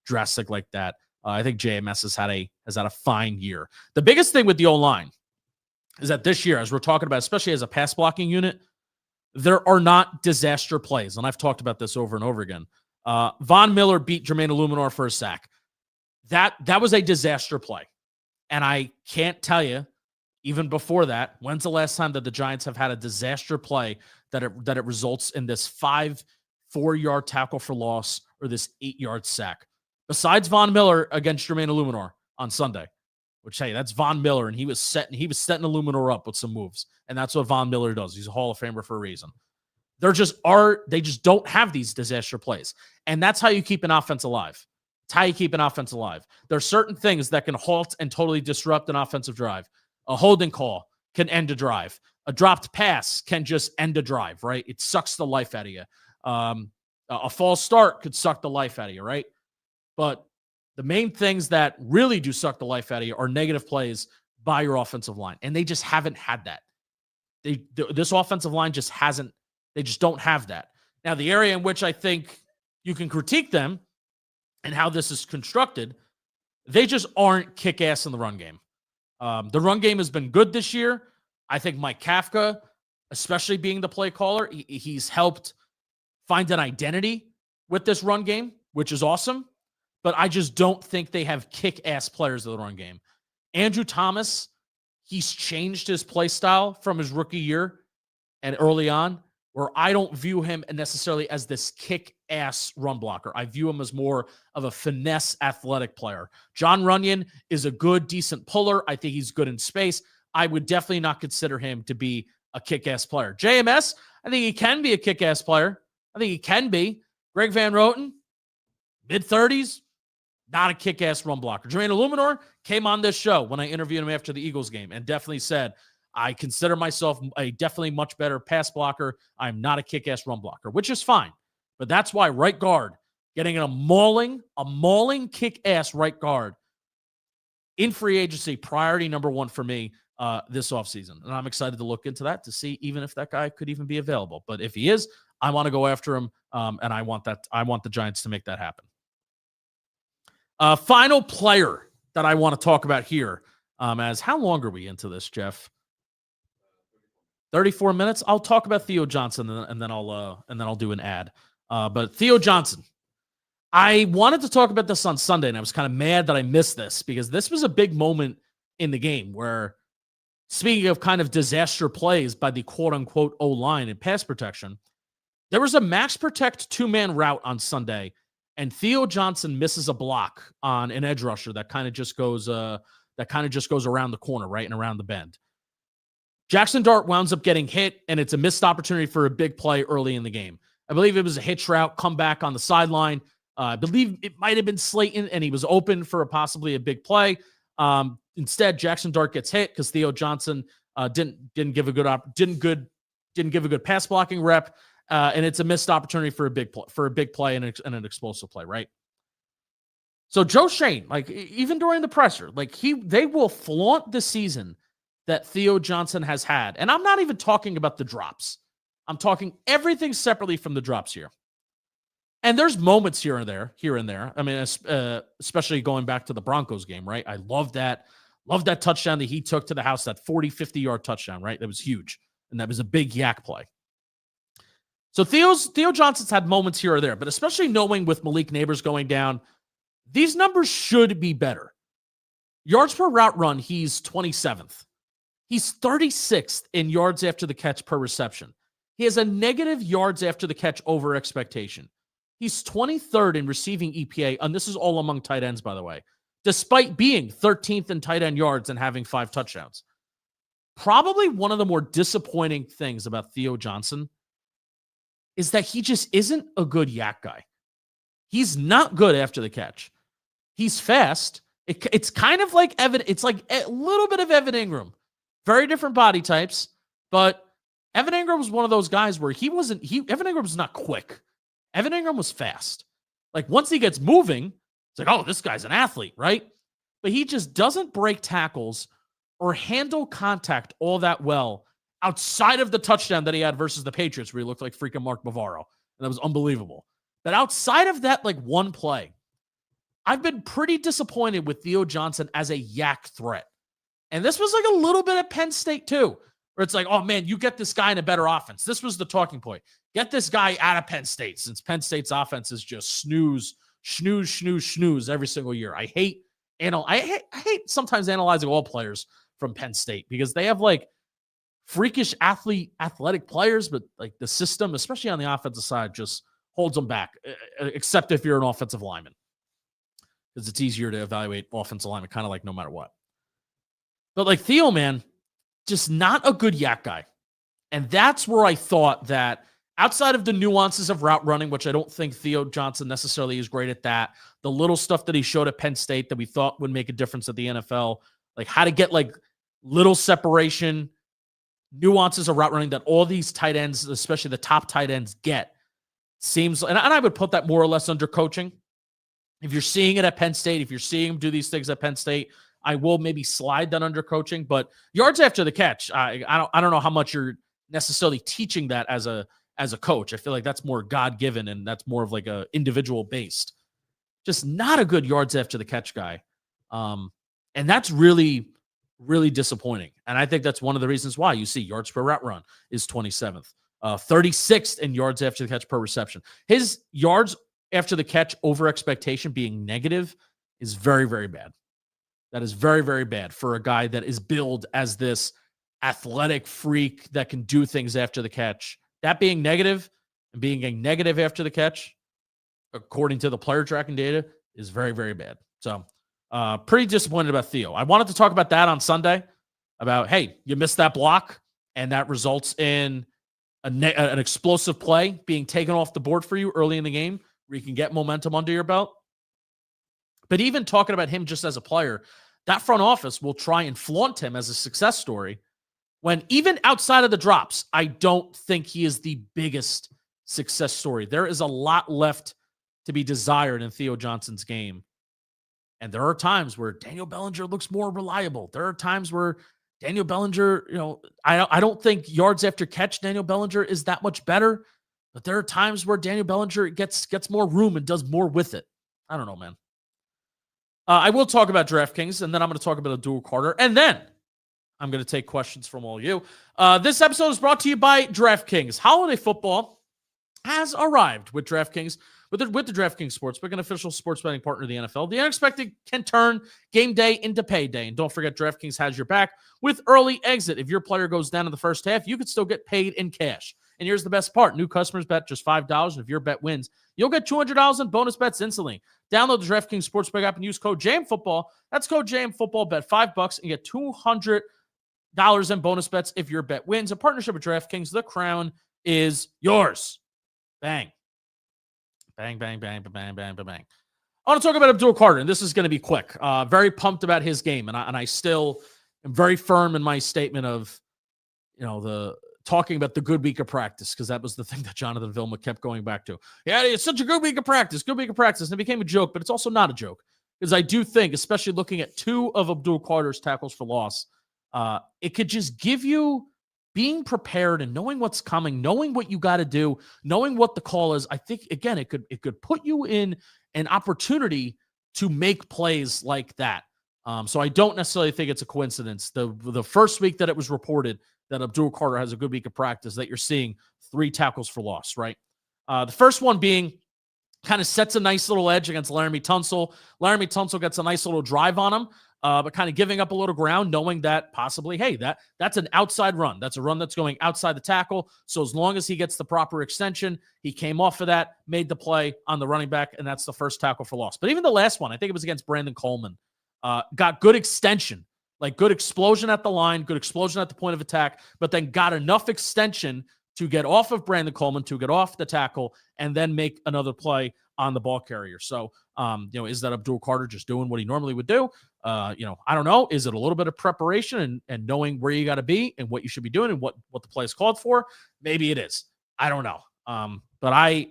drastic like that. I think JMS has had a fine year. The biggest thing with the O-line is that this year, as we're talking about, especially as a pass blocking unit, there are not disaster plays. And I've talked about this over and over again. Von Miller beat Jermaine Illuminor for a sack. That was a disaster play. And I can't tell you, even before that, when's the last time that the Giants have had a disaster play that it results in this 4-yard tackle for loss or this 8-yard sack? Besides Von Miller against Jermaine Illuminor on Sunday, which, hey, that's Von Miller, and he was setting Illuminor up with some moves, and that's what Von Miller does. He's a Hall of Famer for a reason. They just don't have these disaster plays, and that's how you keep an offense alive. It's how you keep an offense alive. There are certain things that can halt and totally disrupt an offensive drive. A holding call can end a drive. A dropped pass can just end a drive, right? It sucks the life out of you. A false start could suck the life out of you, right? But the main things that really do suck the life out of you are negative plays by your offensive line. And they just haven't had that. This offensive line just hasn't. They just don't have that. Now, the area in which I think you can critique them and how this is constructed, they just aren't kick-ass in the run game. The run game has been good this year. I think Mike Kafka, especially being the play caller, he's helped find an identity with this run game, which is awesome. But I just don't think they have kick-ass players in the run game. Andrew Thomas, he's changed his play style from his rookie year and early on, where I don't view him necessarily as this kick-ass run blocker. I view him as more of a finesse athletic player. John Runyon is a good, decent puller. I think he's good in space. I would definitely not consider him to be a kick-ass player. JMS, I think he can be a kick-ass player. I think he can be. Greg Van Roten, mid-30s. Not a kick-ass run blocker. Jermaine Illuminor came on this show when I interviewed him after the Eagles game and definitely said, I consider myself a definitely much better pass blocker. I'm not a kick-ass run blocker, which is fine. But that's why right guard, getting a mauling kick-ass right guard in free agency, priority number 1 for me this offseason. And I'm excited to look into that to see even if that guy could even be available. But if he is, I want to go after him, and I want the Giants to make that happen. Final player that I want to talk about here. As how long are we into this, Jeff? 34 minutes. I'll talk about Theo Johnson and then I'll do an ad. But Theo Johnson, I wanted to talk about this on Sunday, and I was kind of mad that I missed this because this was a big moment in the game where speaking of kind of disaster plays by the quote-unquote O-line and pass protection, there was a max protect two-man route on Sunday, and Theo Johnson misses a block on an edge rusher that kind of just goes around the corner, right, and around the bend. Jackson Dart winds up getting hit, and it's a missed opportunity for a big play early in the game. I believe it was a hitch route, come back on the sideline. I believe it might have been Slayton, and he was open for possibly a big play. Instead, Jackson Dart gets hit because Theo Johnson didn't give a good pass blocking rep, and it's a missed opportunity for a big play and an explosive play, right? So Joe Schoen, like even during the presser, like they will flaunt the season that Theo Johnson has had, and I'm not even talking about the drops. I'm talking everything separately from the drops here. And there's moments here and there. I mean, especially going back to the Broncos game, right? I love that touchdown that he took to the house, that 40, 50-yard touchdown, right? That was huge. And that was a big yak play. So Theo Johnson's had moments here or there, but especially knowing with Malik Neighbors going down, these numbers should be better. Yards per route run, he's 27th. He's 36th in yards after the catch per reception. He has a negative yards after the catch over expectation. He's 23rd in receiving EPA, and this is all among tight ends, by the way, despite being 13th in tight end yards and having 5 touchdowns. Probably one of the more disappointing things about Theo Johnson is that he just isn't a good yak guy. He's not good after the catch. He's fast. It's kind of like it's like a little bit of Evan Ingram. Very different body types, but Evan Ingram was one of those guys where Evan Ingram was not quick. Evan Ingram was fast. Like once he gets moving, it's like, oh, this guy's an athlete, right? But he just doesn't break tackles or handle contact all that well outside of the touchdown that he had versus the Patriots where he looked like freaking Mark Bavaro. And that was unbelievable. But outside of that, like one play, I've been pretty disappointed with Theo Johnson as a yak threat. And this was like a little bit of Penn State too, where it's like, oh man, you get this guy in a better offense. This was the talking point. Get this guy out of Penn State, since Penn State's offense is just snooze every single year. I hate sometimes analyzing all players from Penn State because they have like freakish athletic players, but like the system, especially on the offensive side, just holds them back, except if you're an offensive lineman, because it's easier to evaluate offensive lineman kind of like no matter what. But like Theo, man, just not a good yak guy. And that's where I thought that outside of the nuances of route running, which I don't think Theo Johnson necessarily is great at that, the little stuff that he showed at Penn State that we thought would make a difference at the NFL, like how to get like little separation, nuances of route running that all these tight ends, especially the top tight ends, get, seems, and I would put that more or less under coaching. If you're seeing it at Penn State, if you're seeing him do these things at Penn State, I will maybe slide that under coaching. But yards after the catch, I don't know how much you're necessarily teaching that as a coach. I feel like that's more God-given and that's more of like a individual based. Just not a good yards after the catch guy. And that's really, really disappointing. And I think that's one of the reasons why you see yards per route run is 27th, 36th in yards after the catch per reception. His yards after the catch over expectation being negative is very, very bad. That is very, very bad for a guy that is billed as this athletic freak that can do things after the catch. That being negative and being a negative after the catch, according to the player tracking data, is very, very bad. So pretty disappointed about Theo. I wanted to talk about that on Sunday, about, hey, you missed that block, and that results in an explosive play being taken off the board for you early in the game where you can get momentum under your belt. But even talking about him just as a player, that front office will try and flaunt him as a success story when even outside of the drops, I don't think he is the biggest success story. There is a lot left to be desired in Theo Johnson's game. And there are times where Daniel Bellinger looks more reliable. There are times where Daniel Bellinger, I don't think yards after catch Daniel Bellinger is that much better, but there are times where Daniel Bellinger gets more room and does more with it. I don't know, man. I will talk about DraftKings, and then I'm going to talk about a dual Carter, and then I'm going to take questions from all you. This episode is brought to you by DraftKings. Holiday football has arrived with DraftKings, with the DraftKings Sportsbook, an official sports betting partner of the NFL. The unexpected can turn game day into payday. And don't forget, DraftKings has your back with early exit. If your player goes down in the first half, you could still get paid in cash. And here's the best part. New customers bet just $5, and if your bet wins, you'll get $200 in bonus bets instantly. Download the DraftKings Sportsbook app and use code JAMFootball. That's code JAMFootball. Bet $5 and get $200 in bonus bets if your bet wins. A partnership with DraftKings. The crown is yours. Bang. Bang, bang, bang, bang, bang, bang, bang. I want to talk about Abdul Carter, and this is going to be quick. Very pumped about his game, and I still am very firm in my statement of, the talking about the good week of practice, because that was the thing that Jonathan Vilma kept going back to. Yeah, it's such a good week of practice, and it became a joke, but it's also not a joke, because I do think, especially looking at 2 of Abdul Carter's tackles for loss, it could just give you being prepared and knowing what's coming, knowing what you got to do, knowing what the call is. I think, again, it could put you in an opportunity to make plays like that. So I don't necessarily think it's a coincidence. The first week that it was reported that Abdul Carter has a good week of practice, that you're seeing 3 tackles for loss, right? The first one being kind of sets a nice little edge against Laramie Tunsil. Laramie Tunsil gets a nice little drive on him, but kind of giving up a little ground, knowing that possibly, hey, that's an outside run. That's a run that's going outside the tackle. So as long as he gets the proper extension, he came off of that, made the play on the running back, and that's the first tackle for loss. But even the last one, I think it was against Brandon Coleman, got good extension, like good explosion at the line, good explosion at the point of attack, but then got enough extension to get off of Brandon Coleman, to get off the tackle, and then make another play on the ball carrier. So, is that Abdul Carter just doing what he normally would do? I don't know. Is it a little bit of preparation and knowing where you got to be and what you should be doing and what the play is called for? Maybe it is. I don't know. But I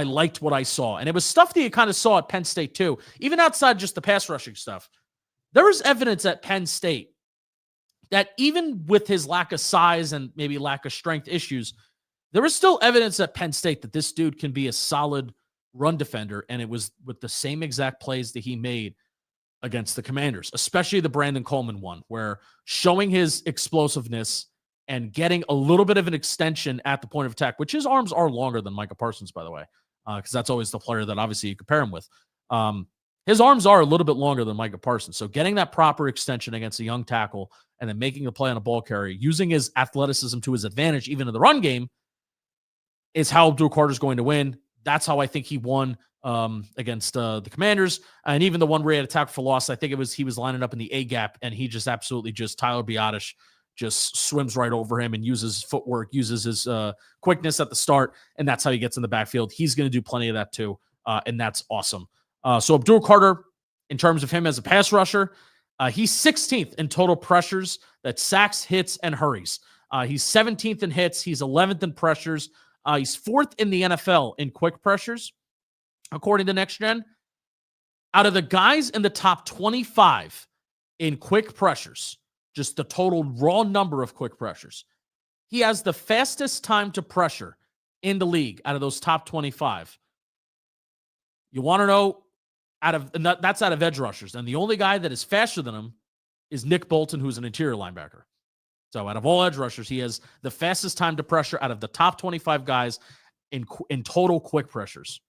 liked what I saw. And it was stuff that you kind of saw at Penn State too. Even outside just the pass rushing stuff, there was evidence at Penn State that even with his lack of size and maybe lack of strength issues, there was still evidence at Penn State that this dude can be a solid run defender. And it was with the same exact plays that he made against the Commanders, especially the Brandon Coleman one, where showing his explosiveness and getting a little bit of an extension at the point of attack, which his arms are longer than Micah Parsons, by the way, because that's always the player that obviously you compare him with. His arms are a little bit longer than Micah Parsons. So getting that proper extension against a young tackle and then making the play on a ball carrier, using his athleticism to his advantage, even in the run game, is how Abdul Carter's going to win. That's how I think he won against the Commanders. And even the one where he had a tackle for loss, I think he was lining up in the A gap, and he just absolutely Tyler Biadasz just swims right over him and uses footwork, uses his quickness at the start, and that's how he gets in the backfield. He's going to do plenty of that too, and that's awesome. So Abdul Carter, in terms of him as a pass rusher, he's 16th in total pressures, that's sacks, hits, and hurries. He's 17th in hits. He's 11th in pressures. He's 4th in the NFL in quick pressures, according to Next Gen. Out of the guys in the top 25 in quick pressures, just the total raw number of quick pressures, he has the fastest time to pressure in the league out of those top 25. You want to know, that's out of edge rushers. And the only guy that is faster than him is Nick Bolton, who's an interior linebacker. So out of all edge rushers, he has the fastest time to pressure out of the top 25 guys in total quick pressures.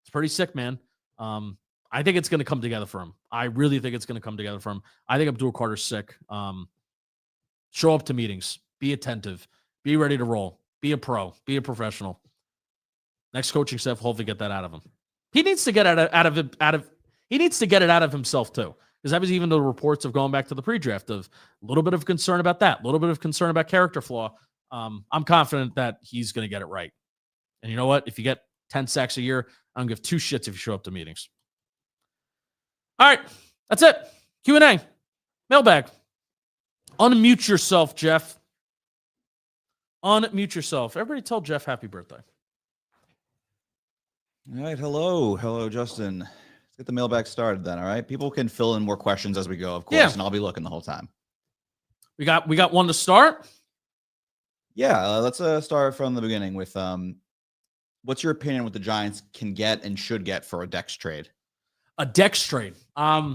It's pretty sick, man. I think it's going to come together for him. I really think it's going to come together for him. I think Abdul Carter's sick. Show up to meetings. Be attentive. Be ready to roll. Be a pro. Be a professional. Next coaching staff will hopefully get that out of him. He needs to get he needs to get it out of himself too. Because that was even the reports of going back to the pre-draft of a little bit of concern about that, a little bit of concern about character flaw. I'm confident that he's going to get it right. And you know what? If you get 10 sacks a year, I don't give 2 shits if you show up to meetings. All right. That's it. Q&A. Mailbag. Unmute yourself, Jeff. Unmute yourself. Everybody tell Jeff happy birthday. All right. Hello, Justin. Let's get the mailbag started then, all right? People can fill in more questions as we go, of course, and I'll be looking the whole time. We got one to start? Yeah, let's start from the beginning with what's your opinion what the Giants can get and should get for a Dex trade? A Dex trade. Yeah,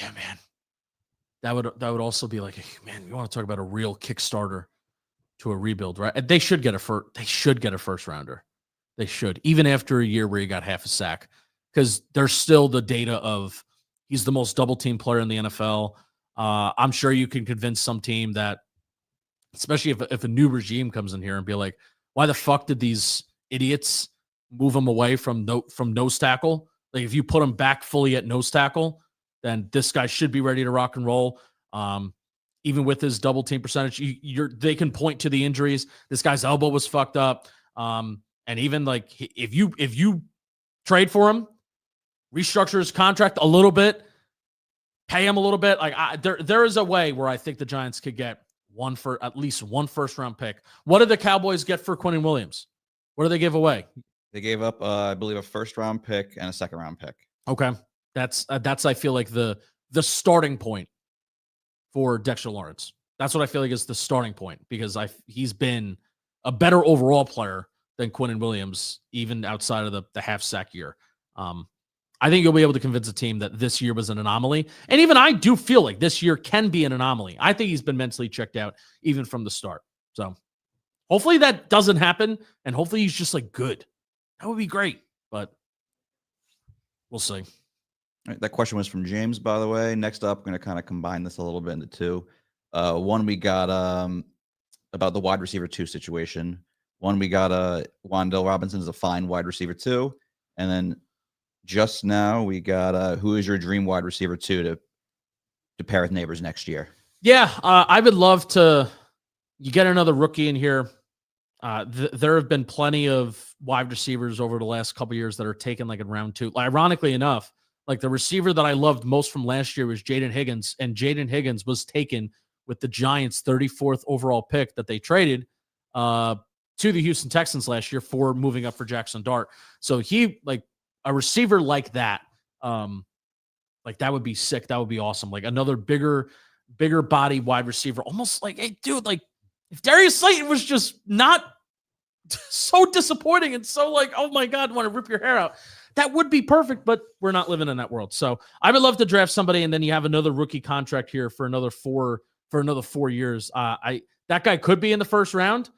man. That would also be like, man, you want to talk about a real Kickstarter to a rebuild, right? They should get a first rounder. They should, even after a year where he got half a sack, because there's still the data of he's the most double team player in the NFL. I'm sure you can convince some team that, especially if a new regime comes in here and be like, why the fuck did these idiots move him away from nose tackle? Like, if you put him back fully at nose tackle, then this guy should be ready to rock and roll. Even with his double team percentage, they can point to the injuries. This guy's elbow was fucked up. And even like if you trade for him, restructure his contract a little bit, pay him a little bit. Like there is a way where I think the Giants could get at least one first round pick. What did the Cowboys get for Quinnen Williams? What did they give away? They gave up, I believe, a first round pick and a second round pick. Okay, that's I feel like the starting point for Dexter Lawrence. That's what I feel like is the starting point, because he's been a better overall player than Quinnen Williams, even outside of the half sack year. I think you'll be able to convince a team that this year was an anomaly. And even I do feel like this year can be an anomaly. I think he's been mentally checked out even from the start. So hopefully that doesn't happen. And hopefully he's just like good. That would be great. But we'll see. All right, that question was from James, by the way. Next up, I'm going to kind of combine this a little bit into two. One, we got about the wide receiver 2 situation. One, we got Wan'Dale Robinson is a fine wide receiver 2. And then just now we got who is your dream wide receiver 2 to pair with Neighbors next year? Yeah, I would love to. You get another rookie in here. There have been plenty of wide receivers over the last couple of years that are taken like in round 2. Ironically enough, like the receiver that I loved most from last year was Jaden Higgins, and Jaden Higgins was taken with the Giants' 34th overall pick that they traded to the Houston Texans last year for moving up for Jackson Dart. So he, like a receiver like that would be sick. That would be awesome. Like another bigger body wide receiver, almost like, hey, dude, like if Darius Slayton was just not so disappointing and so like, oh my God, want to rip your hair out, that would be perfect, but we're not living in that world. So I would love to draft somebody, and then you have another rookie contract here for another 4 years. That guy could be in the first round,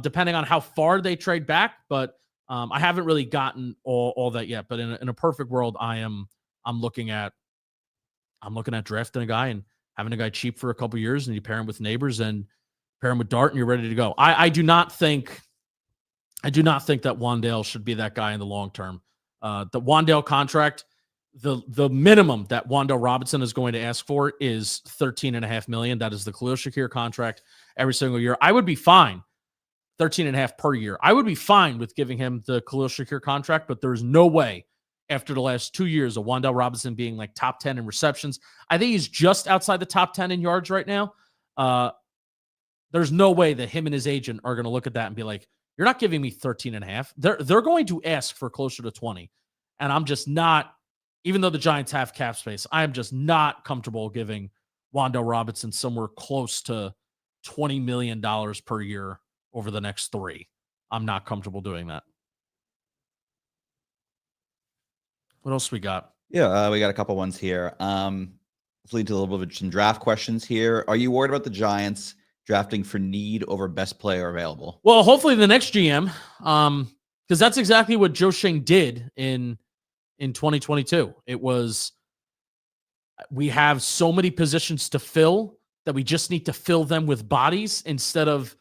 depending on how far they trade back, but I haven't really gotten all that yet. But in a perfect world, I'm looking at drafting a guy and having a guy cheap for a couple years, and you pair him with Neighbors and pair him with Dart, and you're ready to go. I do not think that Wan'Dale should be that guy in the long term. The Wan'Dale contract, the minimum that Wan'Dale Robinson is going to ask for is $13.5 million. That is the Khalil Shakir contract every single year. I would be fine. 13.5 per year. I would be fine with giving him the Khalil Shakir contract, but there's no way after the last 2 years of Wan'Dale Robinson being like top 10 in receptions. I think he's just outside the top 10 in yards right now. There's no way that him and his agent are going to look at that and be like, you're not giving me 13.5. They're going to ask for closer to 20. And I'm just not, even though the Giants have cap space, I'm just not comfortable giving Wan'Dale Robinson somewhere close to $20 million per year over the next 3. I'm not comfortable doing that. What else we got? Yeah, we got a couple ones here. Let's lead to a little bit of some draft questions here. Are you worried about the Giants drafting for need over best player available? Well, hopefully the next GM, because that's exactly what Joe Schoen did in 2022. It was, we have so many positions to fill that we just need to fill them with bodies instead of,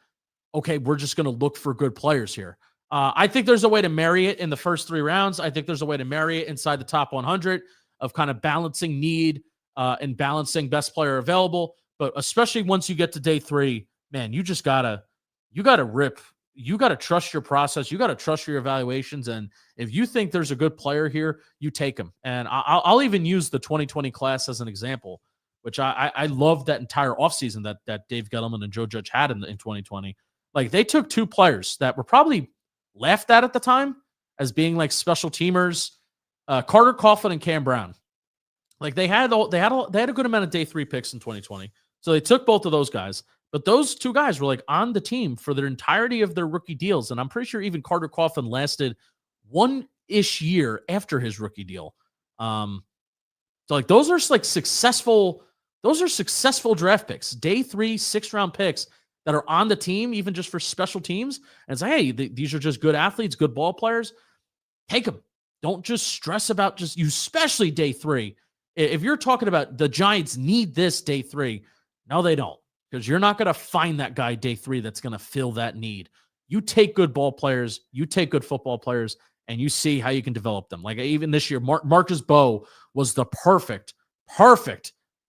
okay, we're just going to look for good players here. I think there's a way to marry it in the first 3 rounds. I think there's a way to marry it inside the top 100 of kind of balancing need and balancing best player available. But especially once you get to day 3, man, you gotta trust your process. You gotta trust your evaluations. And if you think there's a good player here, you take him. And I'll even use the 2020 class as an example, which I love that entire offseason that Dave Gettleman and Joe Judge had in 2020. Like, they took 2 players that were probably laughed at the time as being like special teamers, Carter Coughlin and Cam Brown. Like, they had a good amount of day 3 picks in 2020. So they took both of those guys, but those 2 guys were like on the team for their entirety of their rookie deals. And I'm pretty sure even Carter Coughlin lasted 1-ish year after his rookie deal. So like those are successful draft picks, day 3, 6th round picks that are on the team, even just for special teams, and say, hey, these are just good athletes, good ball players. Take them. Don't just stress about just you, especially day 3. If you're talking about the Giants need this day 3, no, they don't, because you're not going to find that guy day 3 that's going to fill that need. You take good ball players, you take good football players, and you see how you can develop them. Like even this year, Marcus Bowe was the perfect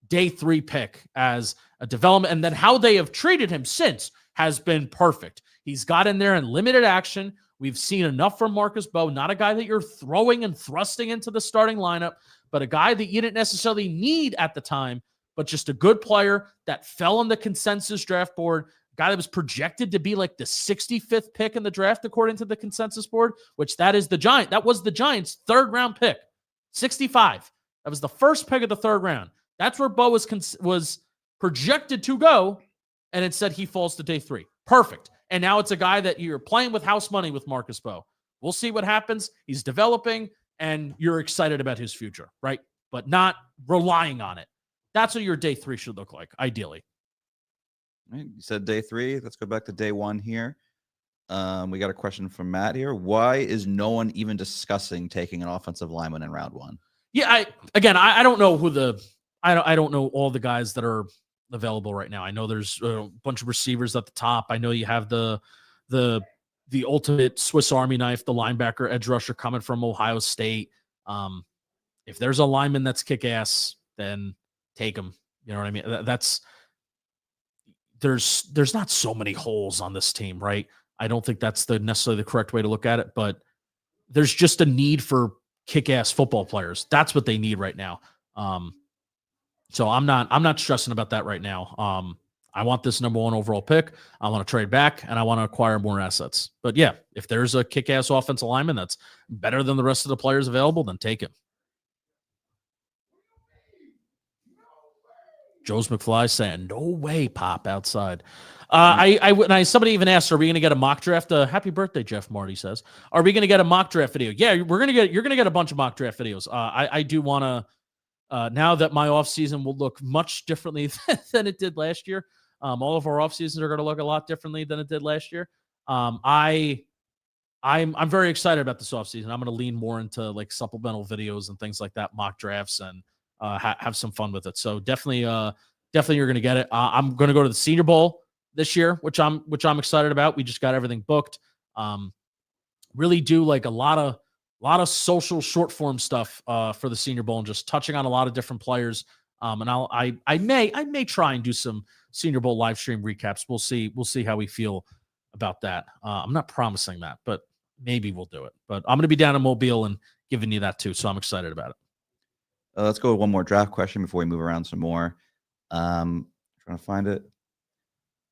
day 3 pick as a development. And then how they have treated him since has been perfect. He's got in there in limited action. We've seen enough from Marcus Bowe, not a guy that you're throwing and thrusting into the starting lineup, but a guy that you didn't necessarily need at the time, but just a good player that fell on the consensus draft board, a guy that was projected to be like the 65th pick in the draft, according to the consensus board, which that was the Giants' 3rd round pick, 65. That was the first pick of the 3rd round. That's where Bowe was projected to go, and instead he falls to day 3. Perfect. And now it's a guy that you're playing with house money with Marcus Bowe. We'll see what happens. He's developing, and you're excited about his future, right? But not relying on it. That's what your day 3 should look like, ideally. Right, you said day 3. Let's go back to day 1 here. We got a question from Matt here. Why is no one even discussing taking an offensive lineman in round 1? Yeah, I don't know who I don't know all the guys that are available right now. I know there's a bunch of receivers at the top. I know you have the ultimate Swiss Army knife, the linebacker edge rusher coming from Ohio State. If there's a lineman that's kick ass, then take him. You know what I mean? There's not so many holes on this team, right? I don't think that's necessarily the correct way to look at it, but there's just a need for kick ass football players. That's what they need right now. So I'm not stressing about that right now. I want this number 1 overall pick. I want to trade back, and I want to acquire more assets. But yeah, if there's a kick-ass offensive lineman that's better than the rest of the players available, then take him. Joe's McFly saying, "No way, Pop outside." Somebody even asked, "Are we going to get a mock draft?" Happy birthday, Jeff Marty says. Are we going to get a mock draft video? Yeah, you're going to get a bunch of mock draft videos. I do want to. Now that my offseason will look much differently than it did last year. All of our off seasons are going to look a lot differently than it did last year. I'm very excited about this offseason. I'm going to lean more into like supplemental videos and things like that, mock drafts, and have some fun with it. So definitely you're going to get it. I'm going to go to the Senior Bowl this year, which I'm excited about. We just got everything booked. Really do like a lot of social short form stuff for the Senior Bowl and just touching on a lot of different players. And I may try and do some Senior Bowl live stream recaps. We'll see how we feel about that. I'm not promising that, but maybe we'll do it. But I'm going to be down in Mobile and giving you that too, so I'm excited about it. Let's go with one more draft question before we move around some more. Trying to find it.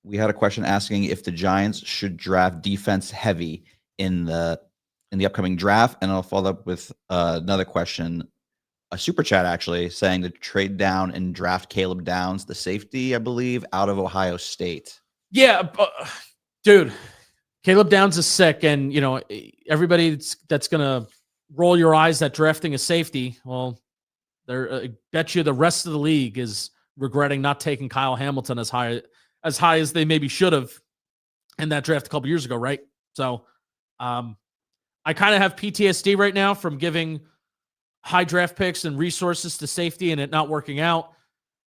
We had a question asking if the Giants should draft defense heavy in the upcoming draft, and I'll follow up with another question, a super chat actually, saying to trade down and draft Caleb Downs, the safety, I believe, out of Ohio State. Yeah, dude, Caleb Downs is sick, and everybody that's gonna roll your eyes at drafting a safety. Well, I bet you the rest of the league is regretting not taking Kyle Hamilton as high as they maybe should have in that draft a couple years ago, right? So, I kind of have PTSD right now from giving high draft picks and resources to safety and it not working out.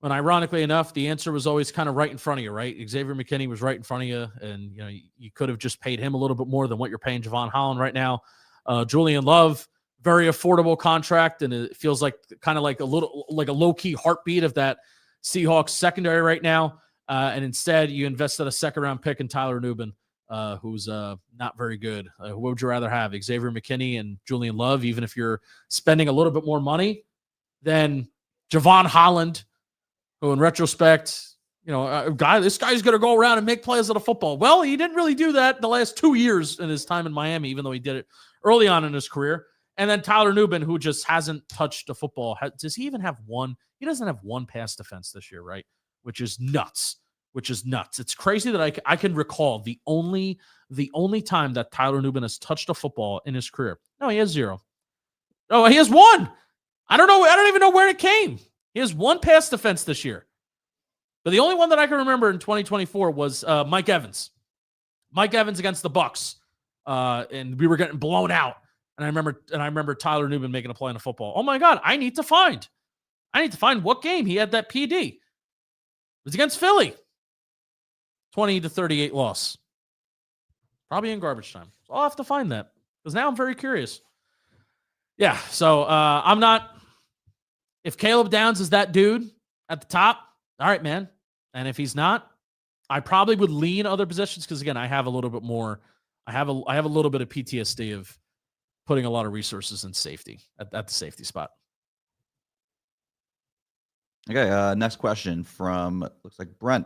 And ironically enough, the answer was always kind of right in front of you, right? Xavier McKinney was right in front of you, and you could have just paid him a little bit more than what you're paying Javon Holland right now. Julian Love, very affordable contract, and it feels like kind of like a low-key heartbeat of that Seahawks secondary right now. And instead, you invested a second-round pick in Tyler Nubin, who's not very good. What would you rather have, Xavier McKinney and Julian Love, even if you're spending a little bit more money than Javon Holland, who in retrospect, this guy's going to go around and make plays out of football. Well, he didn't really do that the last 2 years in his time in Miami, even though he did it early on in his career. And then Tyler Nubin, who just hasn't touched a football. Does he even have one? He doesn't have one pass defense this year, right? Which is nuts. It's crazy that I can recall the only time that Tyler Nubin has touched a football in his career. No, he has 0. Oh, he has 1. I don't know. I don't even know where it came. He has 1 pass defense this year. But the only one that I can remember in 2024 was Mike Evans. Mike Evans against the Bucks. And we were getting blown out. And I remember Tyler Newman making a play on a football. Oh my God, I need to find what game he had that PD. It was against Philly. 20-38 loss. Probably in garbage time. So I'll have to find that because now I'm very curious. Yeah, so I'm not. If Caleb Downs is that dude at the top, all right, man. And if he's not, I probably would lean other positions because again, I have a little bit more. I have a little bit of PTSD of putting a lot of resources in safety at the safety spot. Okay, next question from looks like Brent.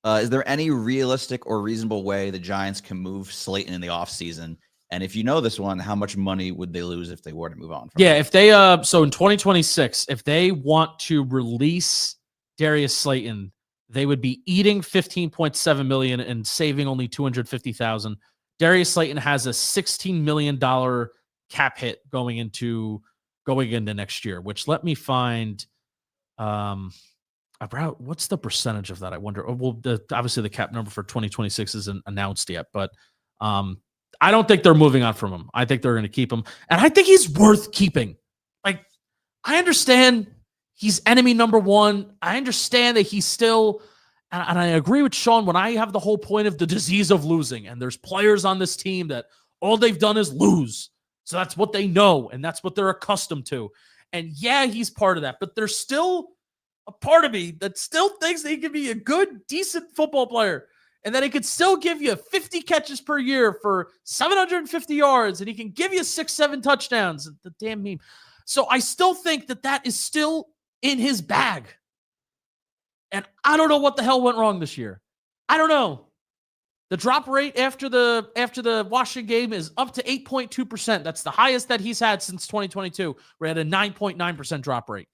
Is there any realistic or reasonable way the Giants can move Slayton in the offseason? And if you know this one, how much money would they lose if they were to move on from if they so in 2026, if they want to release Darius Slayton, they would be eating $15.7 million and saving only $250,000. Darius Slayton has a $16 million cap hit going into next year, which let me find about what's the percentage of that? I wonder. Well, obviously the cap number for 2026 isn't announced yet, but I don't think they're moving on from him. I think they're going to keep him, and I think he's worth keeping. Like, I understand he's enemy number one. I understand that he's still, and I agree with Sean when I have the whole point of the disease of losing, and there's players on this team that all they've done is lose. So that's what they know, and that's what they're accustomed to. And yeah, he's part of that, but there's still a part of me that still thinks that he can be a good, decent football player and that he could still give you 50 catches per year for 750 yards and he can give you 6-7 touchdowns. The damn meme. So I still think that is still in his bag. And I don't know what the hell went wrong this year. I don't know. The drop rate after the Washington game is up to 8.2%. That's the highest that he's had since 2022. We're at a 9.9% drop rate.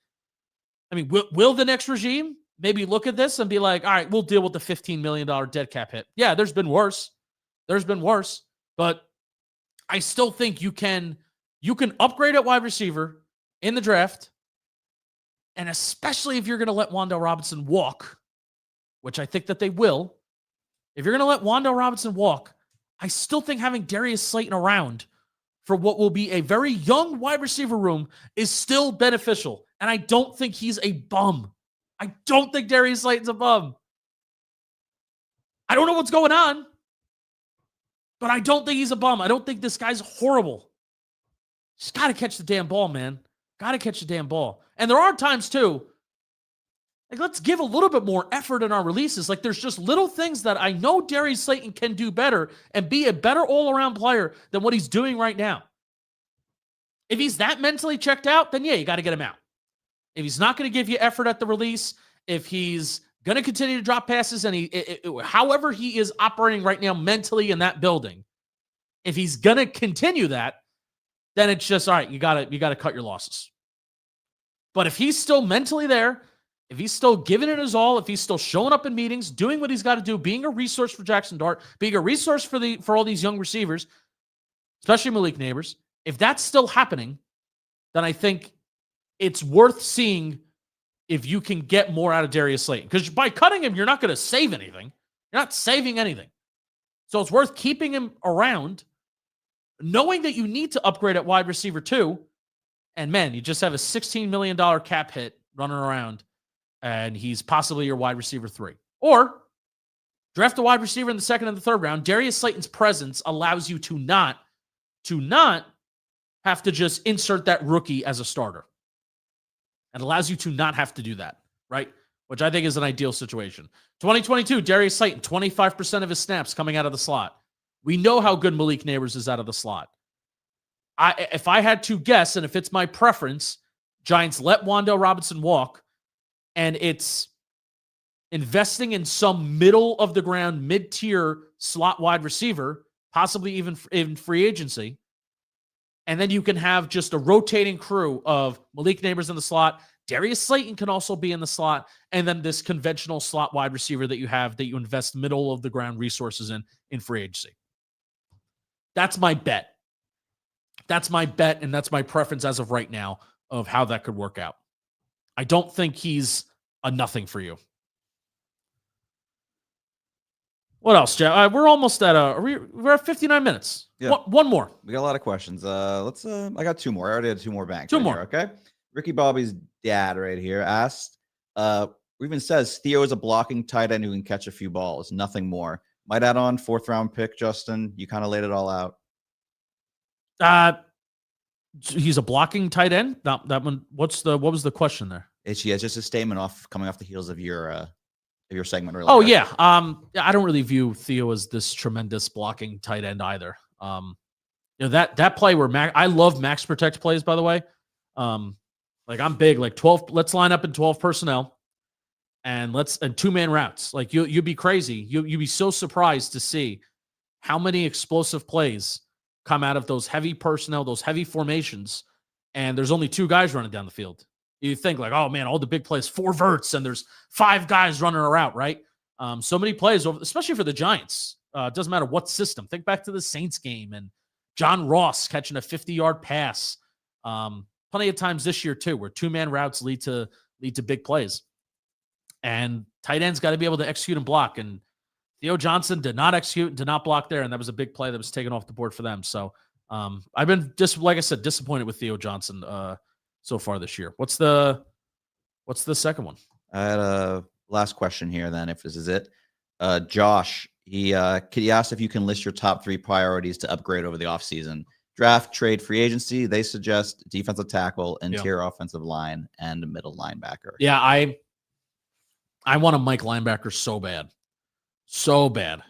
I mean, will the next regime maybe look at this and be like, all right, we'll deal with the $15 million dead cap hit? Yeah, there's been worse. But I still think you can upgrade at wide receiver in the draft. And especially if you're going to let Wan'Dale Robinson walk, which I think that they will. If you're going to let Wan'Dale Robinson walk, I still think having Darius Slayton around for what will be a very young wide receiver room is still beneficial. And I don't think he's a bum. I don't think Darius Slayton's a bum. I don't know what's going on, but I don't think he's a bum. I don't think this guy's horrible. Just got to catch the damn ball, man. Got to catch the damn ball. And there are times, too, like, let's give a little bit more effort in our releases. Like, there's just little things that I know Darius Slayton can do better and be a better all-around player than what he's doing right now. If he's that mentally checked out, then yeah, you got to get him out. If he's not going to give you effort at the release, if he's going to continue to drop passes and however he is operating right now mentally in that building, if he's going to continue that, then it's just, all right, you got to cut your losses. But if he's still mentally there, if he's still giving it his all, if he's still showing up in meetings, doing what he's got to do, being a resource for Jackson Dart, being a resource for all these young receivers, especially Malik Neighbors, if that's still happening, then I think it's worth seeing if you can get more out of Darius Slayton. Because by cutting him, you're not going to save anything. You're not saving anything. So it's worth keeping him around, knowing that you need to upgrade at wide receiver too. And man, you just have a $16 million cap hit running around, and he's possibly your wide receiver 3. Or draft a wide receiver in the second and the third round. Darius Slayton's presence allows you to not have to just insert that rookie as a starter. It allows you to not have to do that, right? Which I think is an ideal situation. 2022, Darius Slayton, 25% of his snaps coming out of the slot. We know how good Malik Neighbors is out of the slot. If I had to guess, and if it's my preference, Giants let Wan'Dale Robinson walk, and it's investing in some middle-of-the-ground, mid-tier slot wide receiver, possibly even in free agency, and then you can have just a rotating crew of Malik Neighbors in the slot. Darius Slayton can also be in the slot, and then this conventional slot wide receiver that you have that you invest middle-of-the-ground resources in free agency. That's my bet. That's my bet, and that's my preference as of right now of how that could work out. I don't think he's a nothing for you. What else, Jeff? We're almost at we're at 59 minutes. Yeah. One more. We got a lot of questions. Let's I got two more. I already had two more banks. Two right more. Here, okay. Ricky Bobby's dad right here asked, even says Theo is a blocking tight end who can catch a few balls, nothing more. Might add on 4th round pick, Justin. You kind of laid it all out. He's a blocking tight end. That one. What was the question there? It's just a statement coming off the heels of your segment earlier. Oh yeah. I don't really view Theo as this tremendous blocking tight end either. That play where I love max protect plays, by the way. Like I'm big, like 12. Let's line up in 12 personnel, and 2-man routes. Like you'd be crazy. You'd be so surprised to see how many explosive plays come out of those heavy personnel, those heavy formations, and there's only 2 guys running down the field. You think like, oh man, all the big plays, 4 verts, and there's 5 guys running a route, right? So many plays, especially for the Giants. It doesn't matter what system. Think back to the Saints game and John Ross catching a 50-yard pass. Plenty of times this year too, where 2-man routes lead to big plays. And tight ends got to be able to execute and block. And Theo Johnson did not execute and did not block there, and that was a big play that was taken off the board for them. So I've been like I said, disappointed with Theo Johnson so far this year. What's the second one? I had a last question here then, if this is it. Josh, he asked if you can list your top 3 priorities to upgrade over the offseason. Draft, trade, free agency. They suggest defensive tackle, interior offensive line, and middle linebacker. Yeah, I want a Mike linebacker so bad. So bad.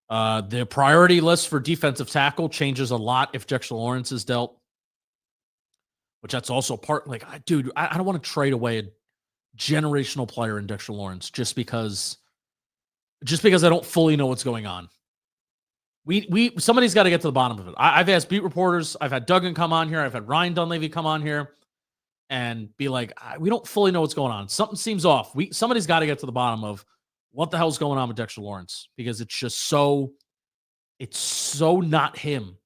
The priority list for defensive tackle changes a lot if Dexter Lawrence is dealt, which that's also part. Like, dude, I don't want to trade away a generational player in Dexter Lawrence just because I don't fully know what's going on. Somebody's got to get to the bottom of it. I've asked beat reporters. I've had Duggan come on here. I've had Ryan Dunleavy come on here and be like, we don't fully know what's going on. Something seems off. Somebody's got to get to the bottom of what the hell's going on with Dexter Lawrence, because it's so not him.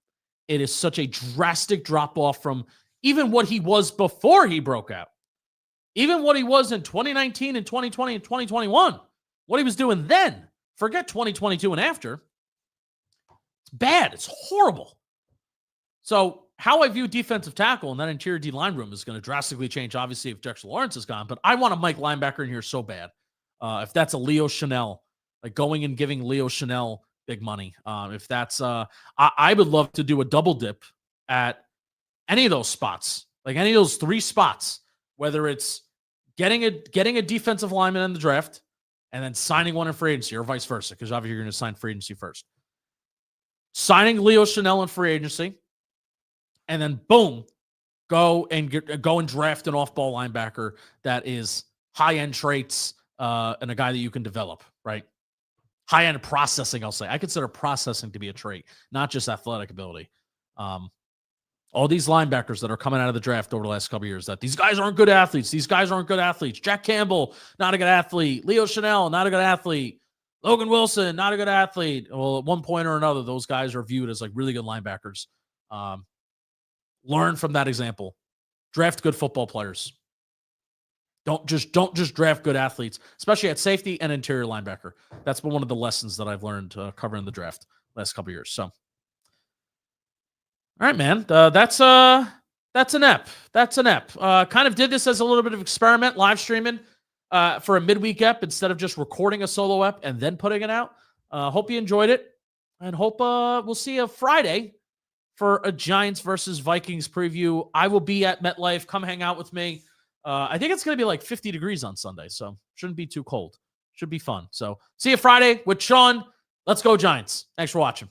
It is such a drastic drop off from even what he was before he broke out, even what he was in 2019 and 2020 and 2021, what he was doing then. Forget 2022 and after. It's bad. It's horrible. So how I view defensive tackle and that interior D line room is going to drastically change, obviously, if Dexter Lawrence is gone. But I want a Mike linebacker in here so bad. If that's a Leo Chanel, like going and giving Leo Chanel big money. If that's, I would love to do a double dip at any of those spots, like any of those 3 spots, whether it's getting a defensive lineman in the draft and then signing one in free agency, or vice versa, because obviously you're going to sign free agency first. Signing Leo Chanel in free agency, and then boom, go and draft an off-ball linebacker that is high-end traits and a guy that you can develop, right? High-end processing, I'll say. I consider processing to be a trait, not just athletic ability. All these linebackers that are coming out of the draft over the last couple of years, that these guys aren't good athletes. These guys aren't good athletes. Jack Campbell, not a good athlete. Leo Chanel, not a good athlete. Logan Wilson, not a good athlete. Well, at one point or another, those guys are viewed as like really good linebackers. Learn from that example. Draft good football players. Don't just draft good athletes, especially at safety and interior linebacker. That's been one of the lessons that I've learned covering the draft last couple of years. So, all right, man. That's an ep. That's an ep. Kind of did this as a little bit of experiment, live streaming for a midweek ep instead of just recording a solo ep and then putting it out. Hope you enjoyed it, and hope we'll see you Friday for a Giants versus Vikings preview. I will be at MetLife. Come hang out with me. I think it's going to be like 50 degrees on Sunday, so shouldn't be too cold. Should be fun. So see you Friday with Sean. Let's go Giants. Thanks for watching.